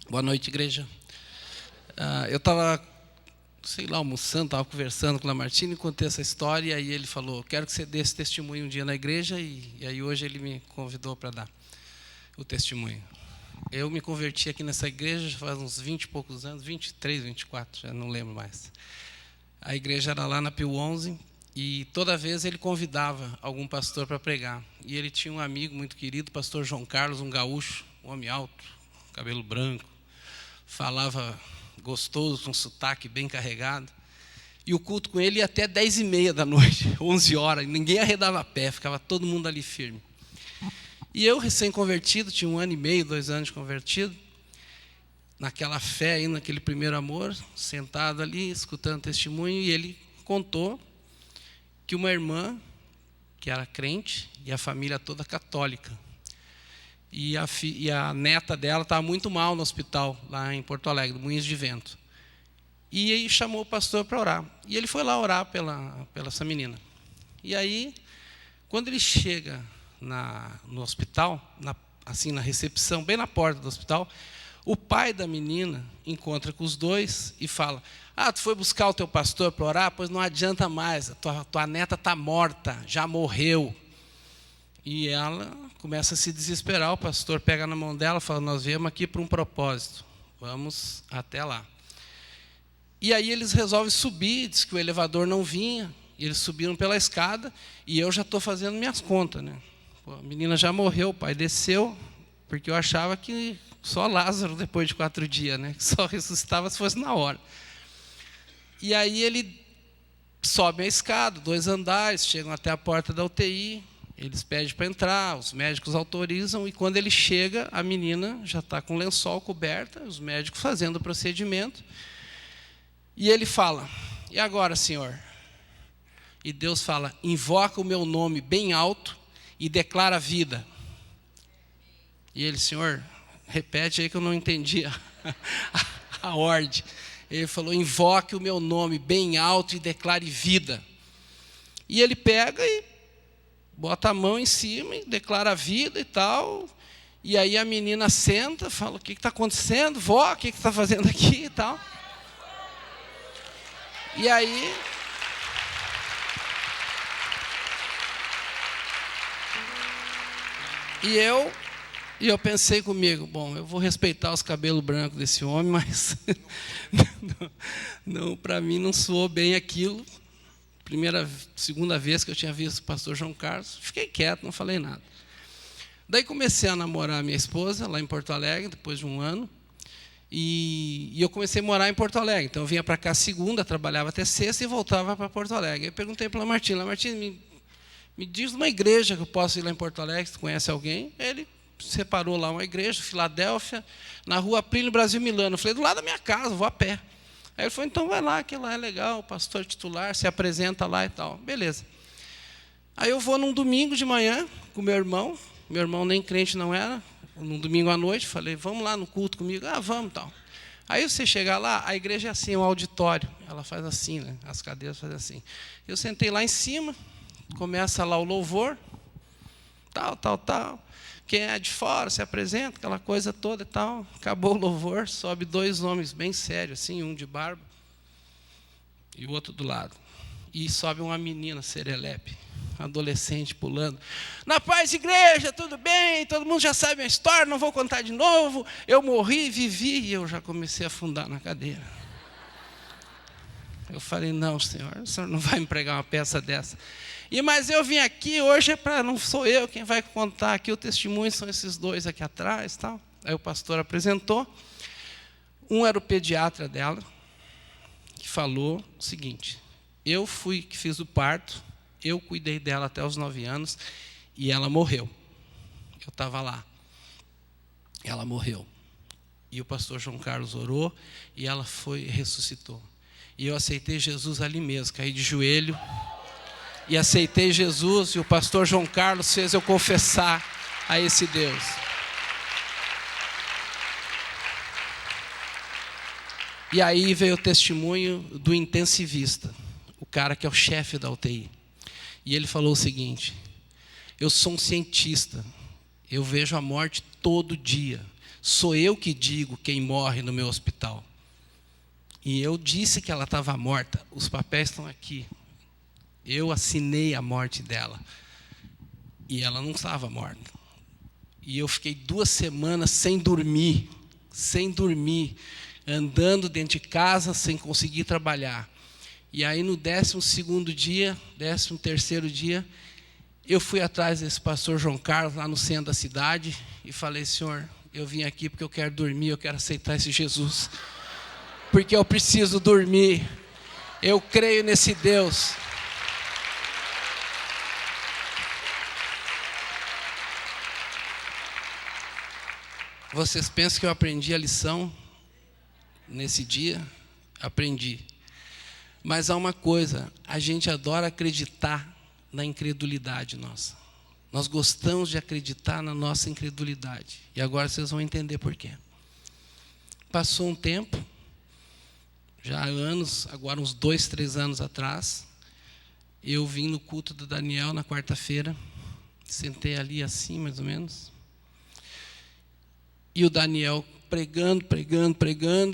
Boa noite, igreja. Eu estava, almoçando, estava conversando com o Lamartine, contei essa história, e aí ele falou: quero que você dê esse testemunho um dia na igreja, e aí hoje ele me convidou para dar o testemunho. Eu me converti aqui nessa igreja já faz uns 20 e poucos anos, 23, 24, já não lembro mais. A igreja era lá na Pio 11, e toda vez ele convidava algum pastor para pregar. E ele tinha um amigo muito querido, o pastor João Carlos, um gaúcho, um homem alto, cabelo branco, falava gostoso, com sotaque bem carregado. E o culto com ele ia até 10h30 da noite, 11 horas, ninguém arredava a pé, ficava todo mundo ali firme. E eu, recém-convertido, tinha 1 ano e meio, 2 anos de convertido, naquela fé, aí, naquele primeiro amor, sentado ali, escutando testemunho, e ele contou que uma irmã, que era crente, e a família toda católica, e a neta dela estava muito mal no hospital, lá em Porto Alegre, Moinhos de Vento. E aí chamou o pastor para orar. E ele foi lá orar pela essa menina. E aí, quando ele chega no hospital, na recepção, bem na porta do hospital, o pai da menina encontra com os dois e fala: tu foi buscar o teu pastor para orar? Pois não adianta mais, tua neta está morta, já morreu. E ela começa a se desesperar, o pastor pega na mão dela e fala: nós viemos aqui para um propósito, vamos até lá. E aí eles resolvem subir, diz que o elevador não vinha, e eles subiram pela escada, e eu já estou fazendo minhas contas, né? Pô, a menina já morreu, o pai desceu, porque eu achava que só Lázaro, depois de 4 dias, né? Que só ressuscitava se fosse na hora. E aí ele sobe a escada, 2 andares, chegam até a porta da UTI, eles pedem para entrar, os médicos autorizam, e quando ele chega, a menina já está com o lençol coberta, os médicos fazendo o procedimento, e ele fala: e agora, senhor? E Deus fala: invoca o meu nome bem alto e declara a vida. E ele, Senhor, repete aí que eu não entendi a ordem. Ele falou, invoque o meu nome bem alto e declare vida. E ele pega e bota a mão em cima e declara a vida e tal. E aí a menina senta, fala, o que está acontecendo? Vó, o que está fazendo aqui e tal? E aí... E eu pensei comigo, bom, eu vou respeitar os cabelos brancos desse homem, mas não, para mim não soou bem aquilo. Segunda vez que eu tinha visto o pastor João Carlos, fiquei quieto, não falei nada. Daí comecei a namorar a minha esposa lá em Porto Alegre, depois de um ano, e eu comecei a morar em Porto Alegre. Então eu vinha para cá segunda, trabalhava até sexta e voltava para Porto Alegre. Eu perguntei para o Lamartine, me diz uma igreja que eu posso ir lá em Porto Alegre, se tu conhece alguém. Ele separou lá uma igreja, Filadélfia, na rua Plínio Brasil Milano. Eu falei, do lado da minha casa, vou a pé. Aí ele falou, então vai lá, que lá é legal, o pastor titular se apresenta lá e tal. Beleza. Aí eu vou num domingo de manhã com meu irmão nem crente não era, num domingo à noite, falei, vamos lá no culto comigo? Ah, vamos e tal. Aí você chegar lá, a igreja é assim, é um auditório, ela faz assim, né? As cadeiras fazem assim. Eu sentei lá em cima, começa lá o louvor, tal. Quem é de fora se apresenta, aquela coisa toda e tal. Acabou o louvor, sobe dois homens bem sérios, assim, um de barba e o outro do lado. E sobe uma menina serelepe, adolescente pulando. Na paz, igreja, tudo bem? Todo mundo já sabe a história, não vou contar de novo. Eu morri, vivi, e eu já comecei a afundar na cadeira. Eu falei, não, senhor, o senhor não vai me pregar uma peça dessa. Mas eu vim aqui, hoje não sou eu quem vai contar aqui, o testemunho são esses dois aqui atrás. Tal. Aí o pastor apresentou. Um era o pediatra dela, que falou o seguinte, eu fui que fiz o parto, eu cuidei dela até os 9 anos, e ela morreu. Eu estava lá. Ela morreu. E o pastor João Carlos orou, e ela ressuscitou. E eu aceitei Jesus ali mesmo, caí de joelho, e aceitei Jesus, e o pastor João Carlos fez eu confessar a esse Deus. E aí veio o testemunho do intensivista, o cara que é o chefe da UTI. E ele falou o seguinte, eu sou um cientista, eu vejo a morte todo dia, sou eu que digo quem morre no meu hospital. E eu disse que ela estava morta, os papéis estão aqui. Eu assinei a morte dela. E ela não estava morta. E eu fiquei 2 semanas sem dormir, andando dentro de casa, sem conseguir trabalhar. E aí no 12º dia, 13º dia, eu fui atrás desse pastor João Carlos, lá no centro da cidade, e falei, senhor, eu vim aqui porque eu quero dormir, eu quero aceitar esse Jesus. Porque eu preciso dormir. Eu creio nesse Deus. Vocês pensam que eu aprendi a lição nesse dia? Aprendi. Mas há uma coisa, a gente adora acreditar na incredulidade nossa. Nós gostamos de acreditar na nossa incredulidade. E agora vocês vão entender por quê. Passou um tempo, já há anos, agora uns 2, 3 anos atrás, eu vim no culto do Daniel na quarta-feira, sentei ali assim, mais ou menos, e o Daniel pregando,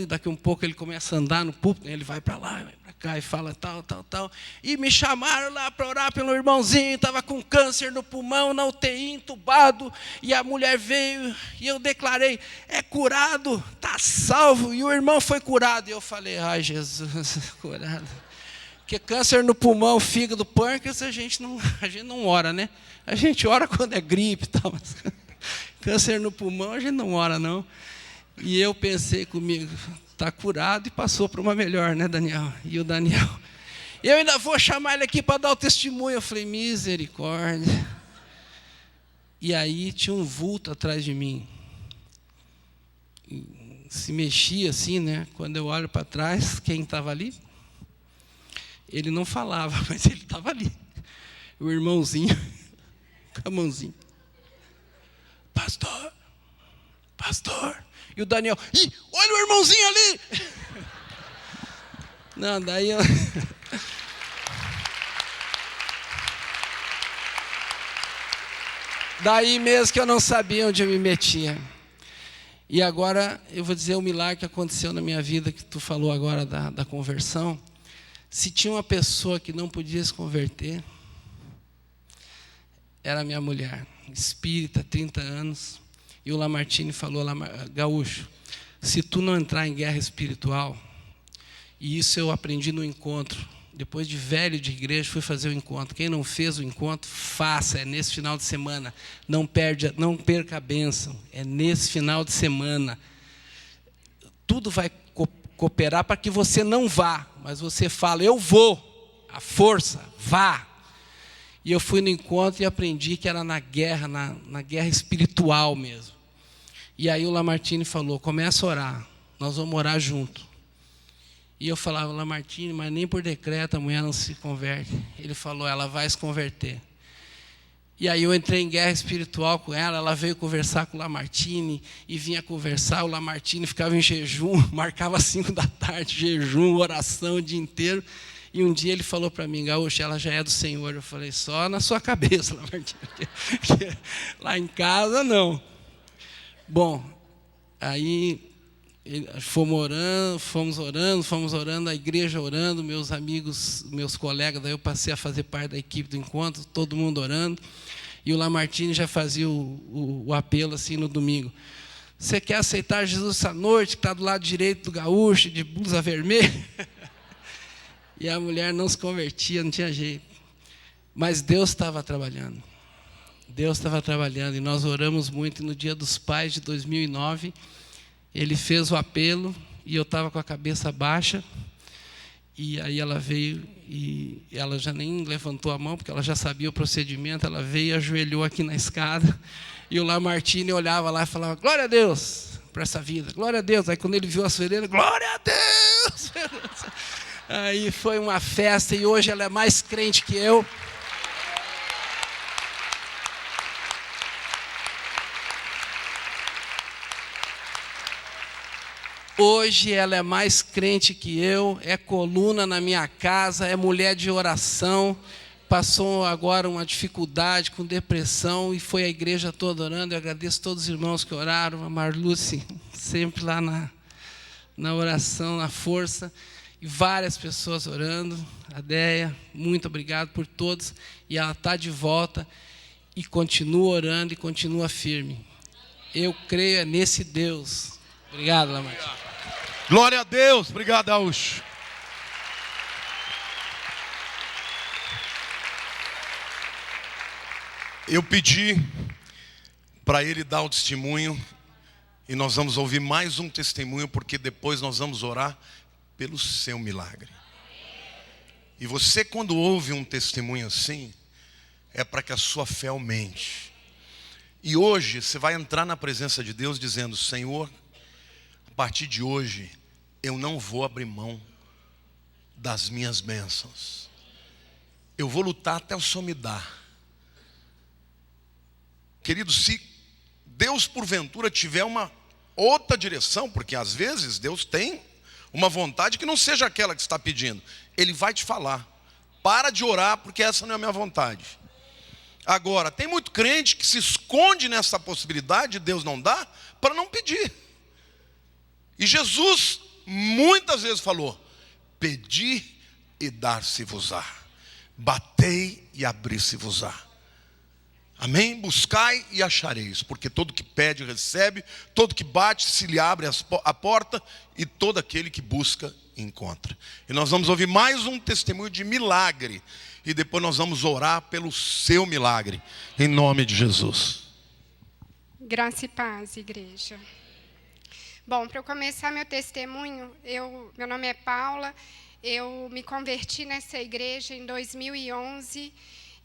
e daqui a um pouco ele começa a andar no púlpito, ele vai para lá, vai para cá, e fala tal. E me chamaram lá para orar pelo irmãozinho, estava com câncer no pulmão, na UTI, entubado, e a mulher veio, e eu declarei, é curado, está salvo, e o irmão foi curado. E eu falei, ai Jesus, curado. Porque câncer no pulmão, fígado, pâncreas, a gente não ora, né? A gente ora quando é gripe e tal, mas câncer no pulmão, a gente não ora, não. E eu pensei comigo, está curado e passou para uma melhor, né, Daniel? E o Daniel, eu ainda vou chamar ele aqui para dar o testemunho. Eu falei, misericórdia. E aí tinha um vulto atrás de mim. Se mexia assim, né? Quando eu olho para trás, quem estava ali? Ele não falava, mas ele estava ali. O irmãozinho, com a mãozinha. Pastor. E o Daniel, ih, olha o irmãozinho ali. Não, daí eu... Daí mesmo que eu não sabia onde eu me metia. E agora eu vou dizer o milagre que aconteceu na minha vida, que tu falou agora da conversão. Se tinha uma pessoa que não podia se converter, era minha mulher, espírita, 30 anos. E o Lamartine falou, Gaúcho, se tu não entrar em guerra espiritual, e isso eu aprendi no encontro, depois de velho de igreja, fui fazer o encontro. Quem não fez o encontro, faça, é nesse final de semana. Não perca a bênção, é nesse final de semana. Tudo vai cooperar para que você não vá, mas você fala, eu vou, a força, vá. E eu fui no encontro e aprendi que era na guerra, na guerra espiritual mesmo. E aí o Lamartine falou, começa a orar, nós vamos orar junto. E eu falava, Lamartine, mas nem por decreto a mulher não se converte. Ele falou, ela vai se converter. E aí eu entrei em guerra espiritual com ela, ela veio conversar com o Lamartine, e vinha conversar, o Lamartine ficava em jejum, marcava 5 da tarde, jejum, oração o dia inteiro. E um dia ele falou para mim, Gaúcho, ela já é do Senhor. Eu falei, só na sua cabeça, Lamartine, porque lá em casa não. Bom, aí... Fomos orando, a igreja orando, meus amigos, meus colegas, daí eu passei a fazer parte da equipe do encontro, todo mundo orando, e o Lamartine já fazia o apelo assim no domingo. Você quer aceitar Jesus essa noite, que está do lado direito do Gaúcho, de blusa vermelha? E a mulher não se convertia, não tinha jeito. Mas Deus estava trabalhando. E nós oramos muito, e no Dia dos Pais de 2009, ele fez o apelo, e eu estava com a cabeça baixa, e aí ela veio, e ela já nem levantou a mão, porque ela já sabia o procedimento, ela veio e ajoelhou aqui na escada, e o Lamartine olhava lá e falava, glória a Deus por essa vida, glória a Deus. Aí quando ele viu a fileira, glória a Deus! Aí foi uma festa, e hoje ela é mais crente que eu. Hoje ela é mais crente que eu, é coluna na minha casa, é mulher de oração, passou agora uma dificuldade com depressão e foi a igreja toda orando. Eu agradeço a todos os irmãos que oraram, a Marluce sempre lá na oração, na força, e várias pessoas orando. A Deia, muito obrigado por todos, e ela está de volta e continua orando e continua firme. Eu creio nesse Deus. Obrigado, Lamartine. Glória a Deus, obrigado, Gaúcho. Eu pedi para ele dar o testemunho, e nós vamos ouvir mais um testemunho, porque depois nós vamos orar pelo seu milagre. E você, quando ouve um testemunho assim, é para que a sua fé aumente. E hoje você vai entrar na presença de Deus dizendo, Senhor, a partir de hoje, eu não vou abrir mão das minhas bênçãos. Eu vou lutar até o Senhor me dar. Querido, se Deus porventura tiver uma outra direção, porque às vezes Deus tem uma vontade que não seja aquela que você está pedindo, Ele vai te falar. Para de orar, porque essa não é a minha vontade. Agora, tem muito crente que se esconde nessa possibilidade de Deus não dar, para não pedir. E Jesus muitas vezes falou, pedi e dar-se-vos-á, batei e abrir-se-vos-á. Amém? Buscai e achareis, porque todo que pede recebe, todo que bate se lhe abre a porta, e todo aquele que busca encontra. E nós vamos ouvir mais um testemunho de milagre, e depois nós vamos orar pelo seu milagre, em nome de Jesus. Graça e paz, igreja. Bom, para eu começar meu testemunho, meu nome é Paula, eu me converti nessa igreja em 2011,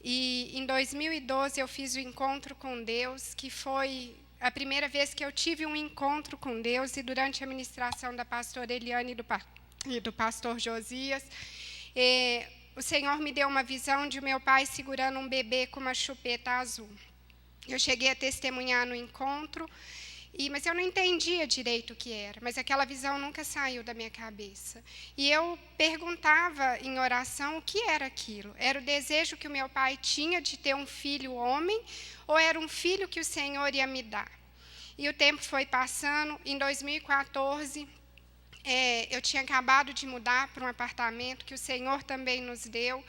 e em 2012 eu fiz o encontro com Deus, que foi a primeira vez que eu tive um encontro com Deus, e durante a ministração da pastora Eliane e do pastor Josias, o Senhor me deu uma visão de meu pai segurando um bebê com uma chupeta azul. Eu cheguei a testemunhar no encontro, mas eu não entendia direito o que era, mas aquela visão nunca saiu da minha cabeça. E eu perguntava em oração o que era aquilo. Era o desejo que o meu pai tinha de ter um filho homem, ou era um filho que o Senhor ia me dar? E o tempo foi passando. Em 2014, eu tinha acabado de mudar para um apartamento que o Senhor também nos deu.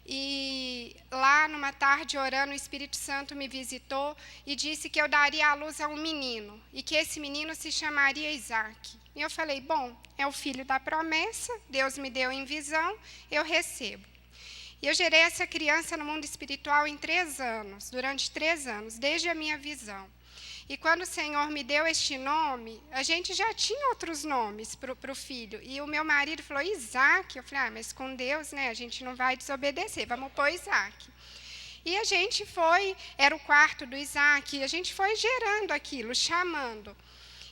E lá, numa tarde, orando, o Espírito Santo me visitou e disse que eu daria à luz a um menino, e que esse menino se chamaria Isaac. E eu falei, bom, é o filho da promessa, Deus me deu em visão, eu recebo. E eu gerei essa criança no mundo espiritual em 3 anos, durante 3 anos, desde a minha visão. E quando o Senhor me deu este nome, a gente já tinha outros nomes para o filho. E o meu marido falou, Isaac. Eu falei, mas com Deus, né, a gente não vai desobedecer, vamos pôr Isaac. E a gente foi, era o quarto do Isaac, e a gente foi gerando aquilo, chamando.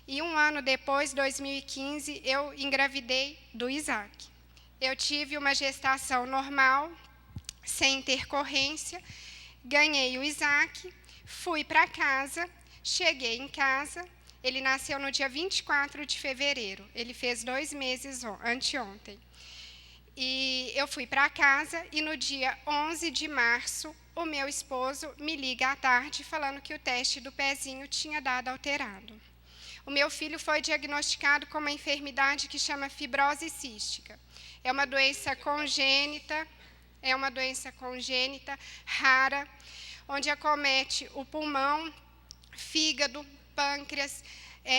E 1 ano depois, 2015, eu engravidei do Isaac. Eu tive uma gestação normal, sem intercorrência, ganhei o Isaac, fui para casa. Cheguei em casa, ele nasceu no dia 24 de fevereiro, ele fez 2 meses anteontem. E eu fui para casa e no dia 11 de março, o meu esposo me liga à tarde falando que o teste do pezinho tinha dado alterado. O meu filho foi diagnosticado com uma enfermidade que chama fibrose cística. É uma doença congênita, rara, onde acomete o pulmão, fígado, pâncreas.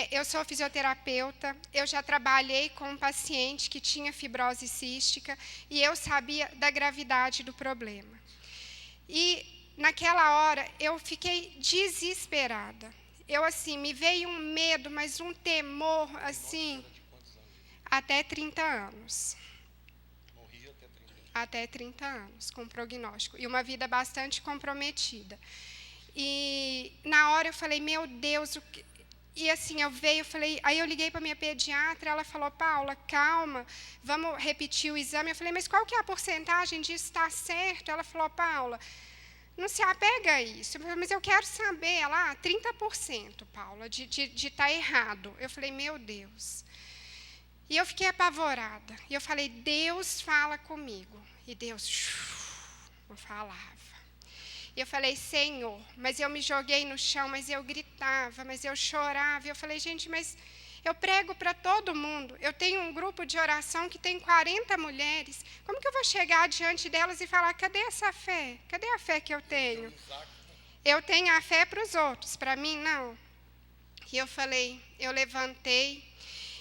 Eu sou fisioterapeuta, eu já trabalhei com um paciente que tinha fibrose cística e eu sabia da gravidade do problema. E naquela hora eu fiquei desesperada. Me veio um medo, mas um temor, até 30 anos. Morri até 30 anos. Até 30 anos, com prognóstico. E uma vida bastante comprometida. E na hora eu falei, meu Deus, aí eu liguei para minha pediatra, ela falou, Paula, calma, vamos repetir o exame. Eu falei, mas qual que é a porcentagem disso estar certo? Ela falou, Paula, não se apega a isso. Eu falei, mas eu quero saber. Ela, 30%, Paula, de estar errado. Eu falei, meu Deus. E eu fiquei apavorada. E eu falei, Deus fala comigo. E Deus não falava. E eu falei, Senhor, mas eu me joguei no chão, mas eu gritava, mas eu chorava. E eu falei, gente, mas eu prego para todo mundo. Eu tenho um grupo de oração que tem 40 mulheres. Como que eu vou chegar diante delas e falar, cadê essa fé? Cadê a fé que eu tenho? Eu tenho a fé para os outros, para mim não. E eu falei, eu levantei.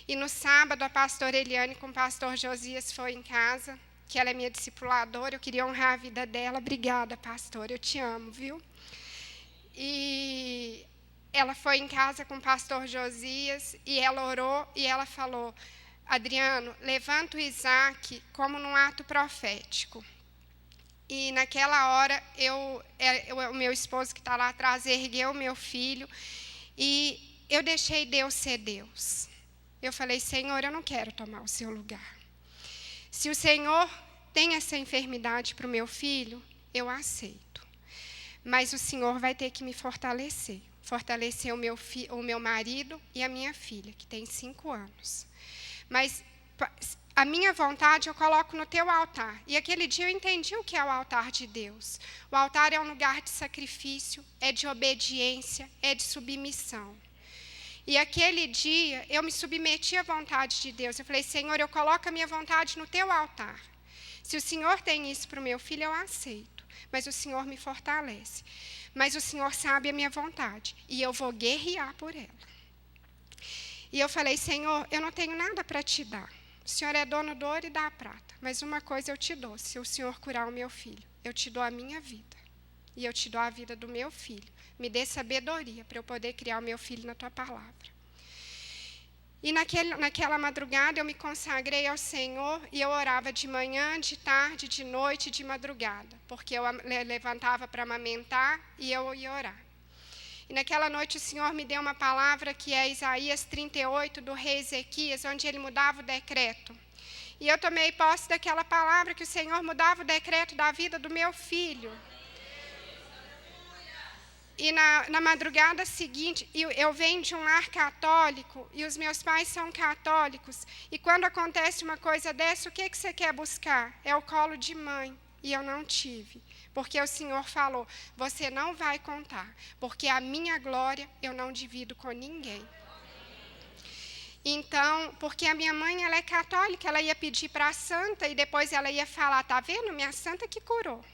E no sábado, a pastora Eliane com o pastor Josias foi em casa, que ela é minha discipuladora, eu queria honrar a vida dela. Obrigada, pastor, eu te amo, viu? E ela foi em casa com o pastor Josias, e ela orou, e ela falou, Adriano, levanta o Isaac como num ato profético. E naquela hora, o meu esposo que está lá atrás ergueu o meu filho, e eu deixei Deus ser Deus. Eu falei, Senhor, eu não quero tomar o seu lugar. Se o Senhor tem essa enfermidade para o meu filho, eu aceito. Mas o Senhor vai ter que me fortalecer. Fortalecer o meu marido e a minha filha, que tem 5 anos. Mas a minha vontade eu coloco no teu altar. E aquele dia eu entendi o que é o altar de Deus. O altar é um lugar de sacrifício, é de obediência, é de submissão. E aquele dia, eu me submeti à vontade de Deus. Eu falei, Senhor, eu coloco a minha vontade no teu altar. Se o Senhor tem isso para o meu filho, eu aceito. Mas o Senhor me fortalece. Mas o Senhor sabe a minha vontade. E eu vou guerrear por ela. E eu falei, Senhor, eu não tenho nada para te dar. O Senhor é dono do ouro e da prata. Mas uma coisa eu te dou. Se o Senhor curar o meu filho, eu te dou a minha vida. E eu te dou a vida do meu filho. Me dê sabedoria para eu poder criar o meu filho na tua palavra. E naquela madrugada eu me consagrei ao Senhor e eu orava de manhã, de tarde, de noite, de madrugada. Porque eu levantava para amamentar e eu ia orar. E naquela noite o Senhor me deu uma palavra que é Isaías 38, do rei Ezequias, onde ele mudava o decreto. E eu tomei posse daquela palavra que o Senhor mudava o decreto da vida do meu filho. E na madrugada seguinte, eu venho de um lar católico, e os meus pais são católicos. E quando acontece uma coisa dessa, o que você quer buscar? É o colo de mãe. E eu não tive. Porque o Senhor falou, você não vai contar. Porque a minha glória eu não divido com ninguém. Então, porque a minha mãe, ela é católica, ela ia pedir para a santa, e depois ela ia falar, tá vendo? Minha santa que curou.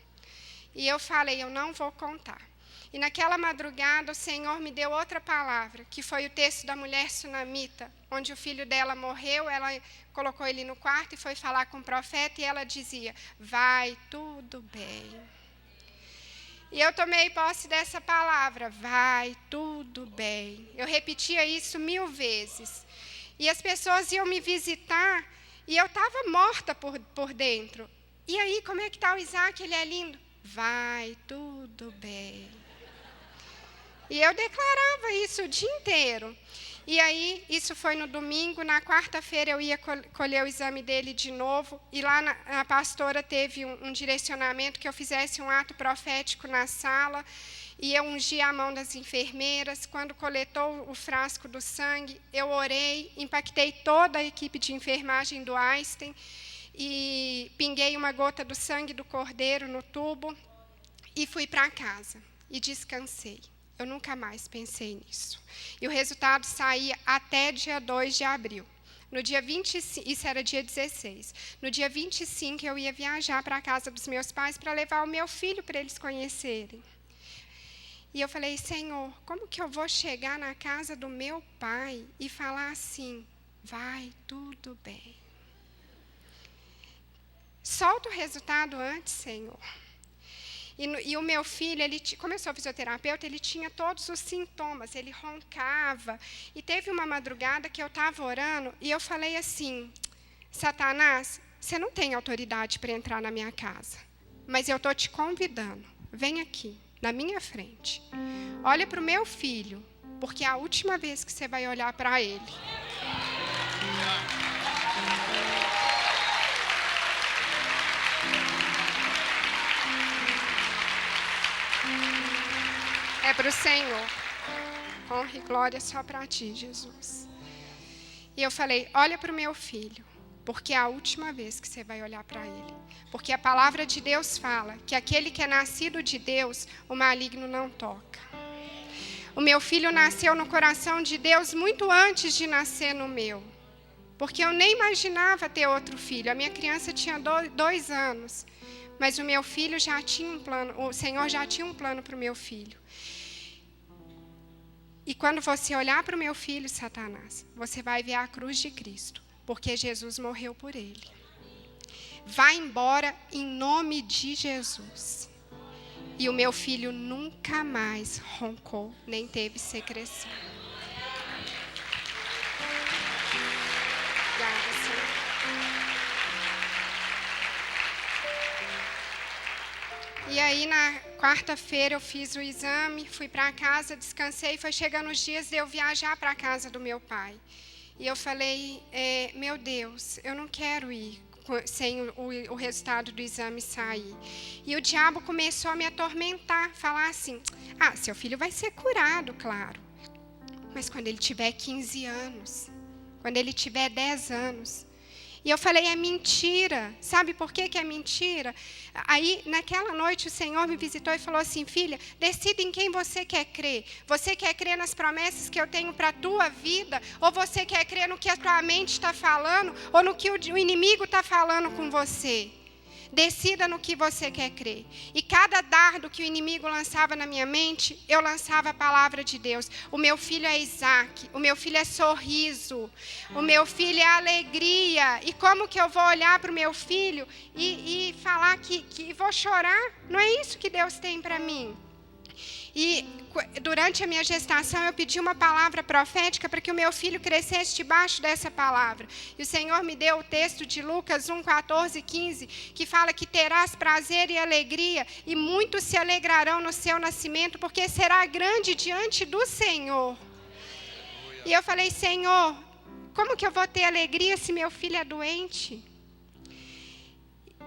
E eu falei, eu não vou contar. E naquela madrugada, o Senhor me deu outra palavra, que foi o texto da mulher sunamita, onde o filho dela morreu, ela colocou ele no quarto e foi falar com o profeta, e ela dizia, vai tudo bem. E eu tomei posse dessa palavra, vai tudo bem. Eu repetia isso 1000 vezes. E as pessoas iam me visitar, e eu estava morta por dentro. E aí, como é que está o Isaac? Ele é lindo. Vai tudo bem. E eu declarava isso o dia inteiro. E aí, isso foi no domingo, na quarta-feira eu ia colher o exame dele de novo, e lá a pastora teve um direcionamento que eu fizesse um ato profético na sala, e eu ungi a mão das enfermeiras. Quando coletou o frasco do sangue, eu orei, impactei toda a equipe de enfermagem do Einstein, e pinguei uma gota do sangue do cordeiro no tubo, e fui para casa, e descansei. Eu nunca mais pensei nisso. E o resultado saía até dia 2 de abril. No dia 25, isso era dia 16. No dia 25, eu ia viajar para a casa dos meus pais para levar o meu filho para eles conhecerem. E eu falei, Senhor, como que eu vou chegar na casa do meu pai e falar assim, vai tudo bem? Solta o resultado antes, Senhor. E o meu filho, como eu sou fisioterapeuta, ele tinha todos os sintomas, ele roncava. E teve uma madrugada que eu estava orando e eu falei assim, Satanás, você não tem autoridade para entrar na minha casa, mas eu estou te convidando, vem aqui, na minha frente. Olha para o meu filho, porque é a última vez que você vai olhar para ele. É para o Senhor. Honra e glória só para ti, Jesus. E eu falei, olha para o meu filho, porque é a última vez que você vai olhar para ele. Porque a palavra de Deus fala que aquele que é nascido de Deus, o maligno não toca. O meu filho nasceu no coração de Deus muito antes de nascer no meu. Porque eu nem imaginava ter outro filho. A minha criança tinha 2 anos. Mas o meu filho já tinha um plano, o Senhor já tinha um plano para o meu filho. E quando você olhar para o meu filho, Satanás, você vai ver a cruz de Cristo, porque Jesus morreu por ele. Vai embora em nome de Jesus. E o meu filho nunca mais roncou, nem teve secreção. Obrigada, Senhor. E aí, na quarta-feira, eu fiz o exame, fui para casa, descansei. Foi chegando os dias de eu viajar para a casa do meu pai. E eu falei, meu Deus, eu não quero ir sem o resultado do exame sair. E o diabo começou a me atormentar, falar assim, seu filho vai ser curado, claro. Mas quando ele tiver 15 anos, quando ele tiver 10 anos... E eu falei, é mentira. Sabe por que é mentira? Aí, naquela noite, o Senhor me visitou e falou assim, filha, decida em quem você quer crer. Você quer crer nas promessas que eu tenho para a tua vida? Ou você quer crer no que a tua mente está falando? Ou no que o inimigo está falando com você? Decida no que você quer crer. E cada dardo que o inimigo lançava na minha mente, eu lançava a palavra de Deus. O meu filho é Isaac, o meu filho é sorriso, o meu filho é alegria. E como que eu vou olhar para o meu filho e falar que vou chorar? Não é isso que Deus tem para mim. E durante a minha gestação eu pedi uma palavra profética para que o meu filho crescesse debaixo dessa palavra. E o Senhor me deu o texto de Lucas 1, 14 e 15, que fala que terás prazer e alegria, e muitos se alegrarão no seu nascimento, porque será grande diante do Senhor. E eu falei, Senhor, como que eu vou ter alegria se meu filho é doente?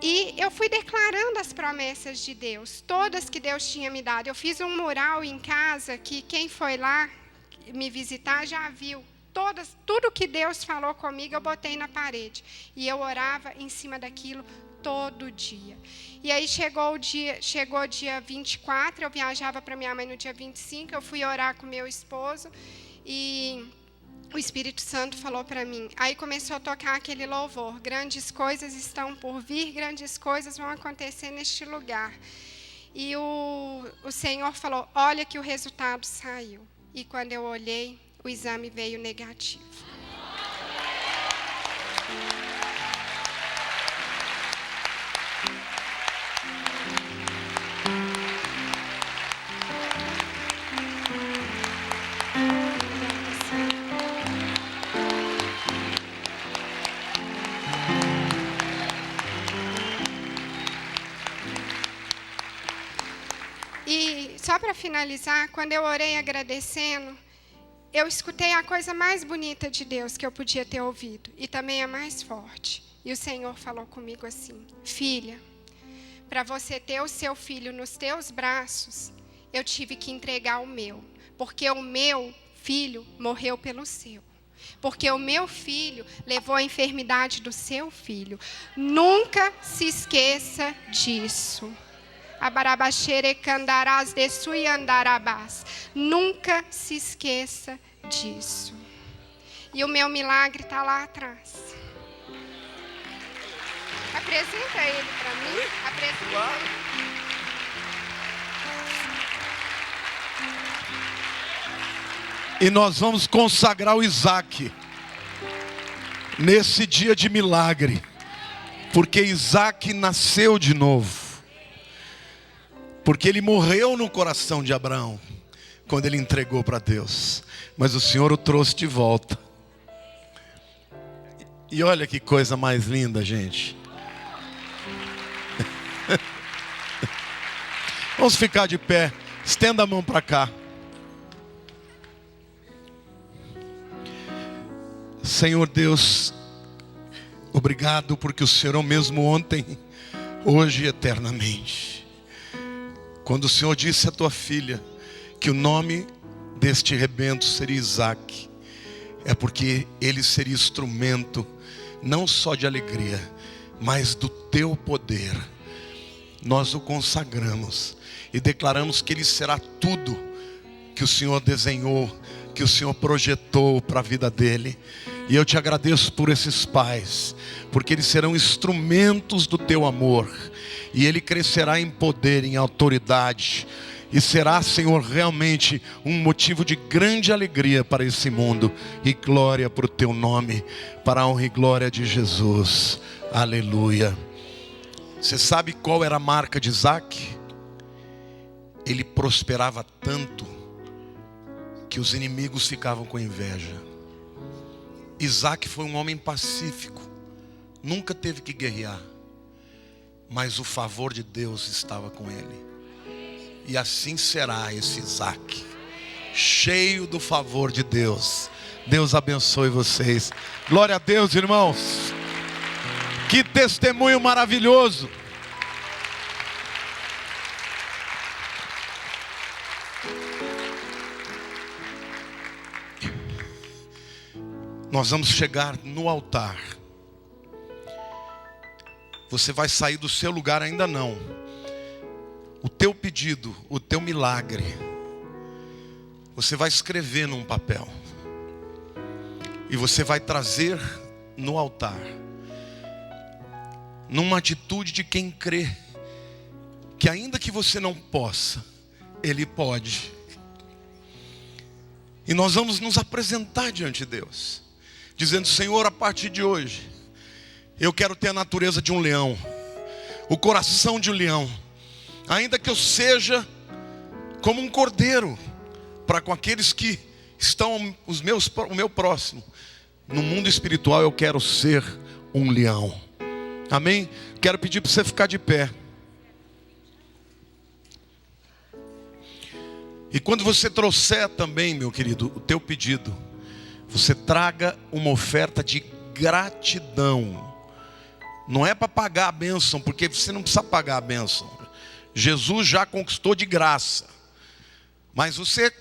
E eu fui declarando as promessas de Deus, todas que Deus tinha me dado. Eu fiz um mural em casa que quem foi lá me visitar já viu. Tudo que Deus falou comigo eu botei na parede. E eu orava em cima daquilo todo dia. E aí chegou o dia 24, eu viajava para minha mãe no dia 25, eu fui orar com meu esposo e o Espírito Santo falou para mim. Aí começou a tocar aquele louvor. Grandes coisas estão por vir, grandes coisas vão acontecer neste lugar. E o Senhor falou, olha que o resultado saiu. E quando eu olhei, o exame veio negativo. E só para finalizar, quando eu orei agradecendo, eu escutei a coisa mais bonita de Deus que eu podia ter ouvido, e também a mais forte. E o Senhor falou comigo assim, filha, para você ter o seu filho nos teus braços, eu tive que entregar o meu, porque o meu filho morreu pelo seu. Porque o meu filho levou a enfermidade do seu filho. Nunca se esqueça disso. Nunca se esqueça disso. E o meu milagre está lá atrás. Apresenta ele para mim. Apresenta ele. E nós vamos consagrar o Isaac nesse dia de milagre. Porque Isaac nasceu de novo. Porque ele morreu no coração de Abraão, quando ele entregou para Deus. Mas o Senhor o trouxe de volta. E olha que coisa mais linda, gente. Vamos ficar de pé. Estenda a mão para cá. Senhor Deus, obrigado porque o Senhor é o mesmo ontem, hoje e eternamente. Quando o Senhor disse à tua filha que o nome deste rebento seria Isaac, é porque ele seria instrumento não só de alegria, mas do teu poder. Nós o consagramos e declaramos que ele será tudo que o Senhor desenhou, que o Senhor projetou para a vida dele. E eu te agradeço por esses pais, porque eles serão instrumentos do teu amor. E ele crescerá em poder, em autoridade. E será, Senhor, realmente um motivo de grande alegria para esse mundo. E glória para o teu nome, para a honra e glória de Jesus. Aleluia. Você sabe qual era a marca de Isaac? Ele prosperava tanto que os inimigos ficavam com inveja. Isaac foi um homem pacífico. Nunca teve que guerrear. Mas o favor de Deus estava com ele. E assim será esse Isaac, cheio do favor de Deus. Deus abençoe vocês. Glória a Deus, irmãos. Que testemunho maravilhoso. Nós vamos chegar no altar. Você vai sair do seu lugar, ainda não. O teu pedido, o teu milagre, você vai escrever num papel. E você vai trazer no altar. Numa atitude de quem crê que ainda que você não possa, Ele pode. E nós vamos nos apresentar diante de Deus, dizendo: Senhor, a partir de hoje eu quero ter a natureza de um leão, o coração de um leão. Ainda que eu seja como um cordeiro para com aqueles que estão o meu próximo, no mundo espiritual eu quero ser um leão. Amém? Quero pedir para você ficar de pé. E quando você trouxer também, meu querido, o teu pedido, você traga uma oferta de gratidão Não é para pagar a bênção, porque você não precisa pagar a bênção. Jesus já conquistou de graça. Mas você,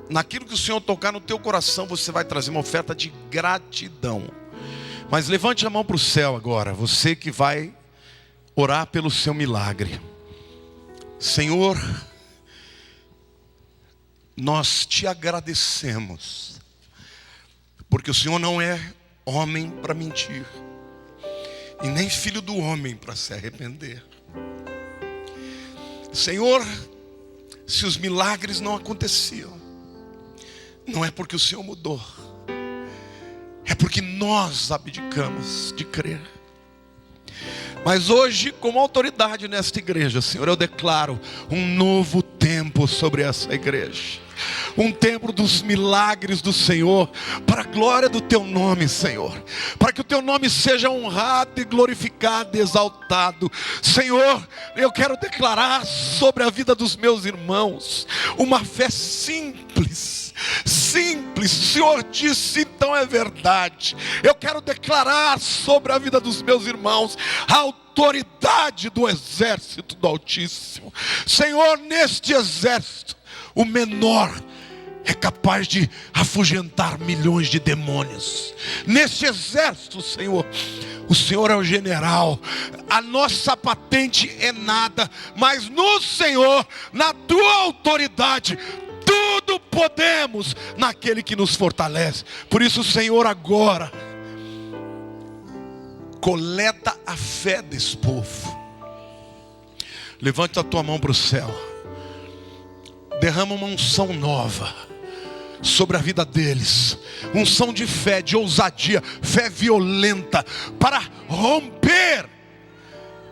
naquilo que o Senhor tocar no teu coração, você vai trazer uma oferta de gratidão. Mas levante a mão para o céu agora, você que vai orar pelo seu milagre. Senhor, nós te agradecemos, porque o Senhor não é homem para mentir, e nem filho do homem para se arrepender. Senhor, se os milagres não aconteciam, não é porque o Senhor mudou, é porque nós abdicamos de crer. Mas hoje, como autoridade nesta igreja, Senhor, eu declaro um novo tempo sobre essa igreja. Um tempo dos milagres do Senhor, para a glória do teu nome, Senhor. Para que o teu nome seja honrado e glorificado e exaltado. Senhor, eu quero declarar sobre a vida dos meus irmãos uma fé simples. Simples, o Senhor disse, então é verdade. Eu quero declarar sobre a vida dos meus irmãos a autoridade do exército do Altíssimo. Senhor, neste exército, o menor é capaz de afugentar milhões de demônios. Neste exército, Senhor, o Senhor é o general. A nossa patente é nada, mas no Senhor, na tua autoridade, tudo podemos naquele que nos fortalece. Por isso, Senhor, agora coleta a fé desse povo. Levanta a tua mão para o céu. Derrama uma unção nova sobre a vida deles. Unção de fé, de ousadia, fé violenta, para romper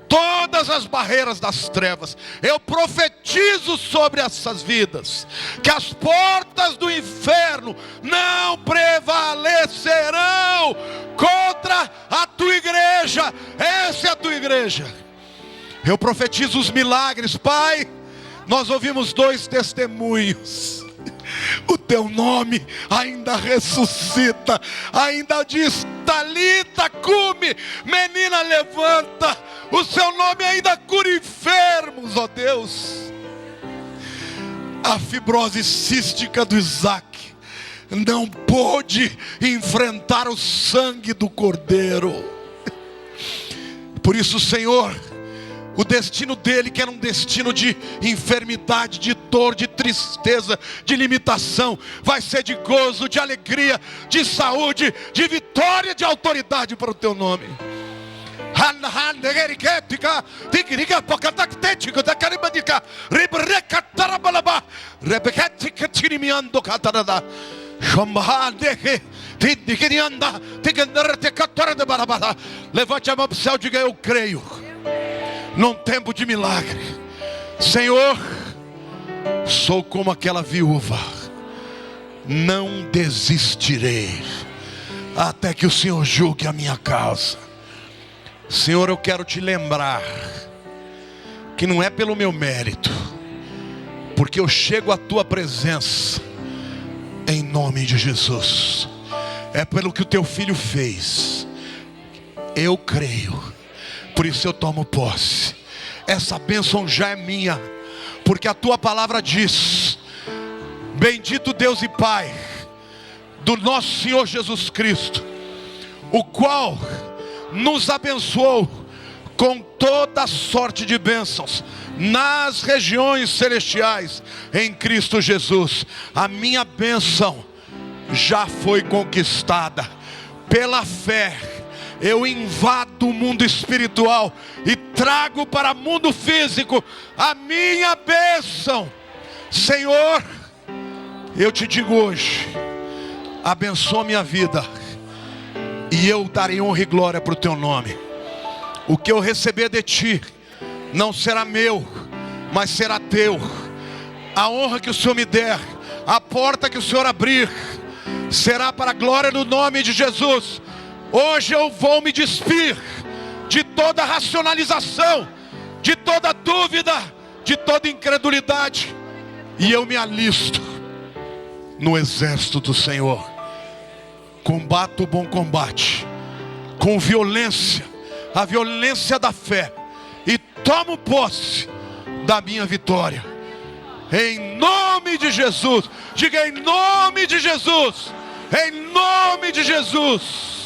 todas as barreiras das trevas. Eu profetizo sobre essas vidas que as portas do inferno não prevalecerão contra a tua igreja. Essa é a tua igreja. Eu profetizo os milagres, Pai. Nós ouvimos 2 testemunhos. O teu nome ainda ressuscita, ainda diz: Talita cumi, menina levanta. O seu nome ainda cura enfermos, ó Deus. A fibrose cística do Isaac não pôde enfrentar o sangue do Cordeiro. Por isso, Senhor, o destino dele, que era um destino de enfermidade, de dor, de tristeza, de limitação, vai ser de gozo, de alegria, de saúde, de vitória, de autoridade para o teu nome. Levante a mão para o céu e diga: eu creio num tempo de milagre. Senhor, sou como aquela viúva, não desistirei até que o Senhor julgue a minha causa. Senhor, eu quero te lembrar que não é pelo meu mérito, porque eu chego à tua presença em nome de Jesus. É pelo que o teu filho fez. Eu creio. Por isso eu tomo posse. Essa bênção já é minha, porque a tua palavra diz: bendito Deus e Pai do nosso Senhor Jesus Cristo, o qual nos abençoou com toda sorte de bênçãos nas regiões celestiais em Cristo Jesus. A minha bênção já foi conquistada. Pela fé eu invado o mundo espiritual e trago para o mundo físico a minha bênção. Senhor, eu te digo hoje: abençoa minha vida, e eu darei honra e glória para o teu nome. O que eu receber de ti não será meu, mas será teu. A honra que o Senhor me der, a porta que o Senhor abrir, será para a glória do nome de Jesus. Hoje eu vou me despir de toda racionalização, de toda dúvida, de toda incredulidade, e eu me alisto no exército do Senhor. Combato o bom combate, com violência a violência da fé e tomo posse da minha vitória. Em nome de Jesus. Diga: em nome de Jesus. Em nome de Jesus.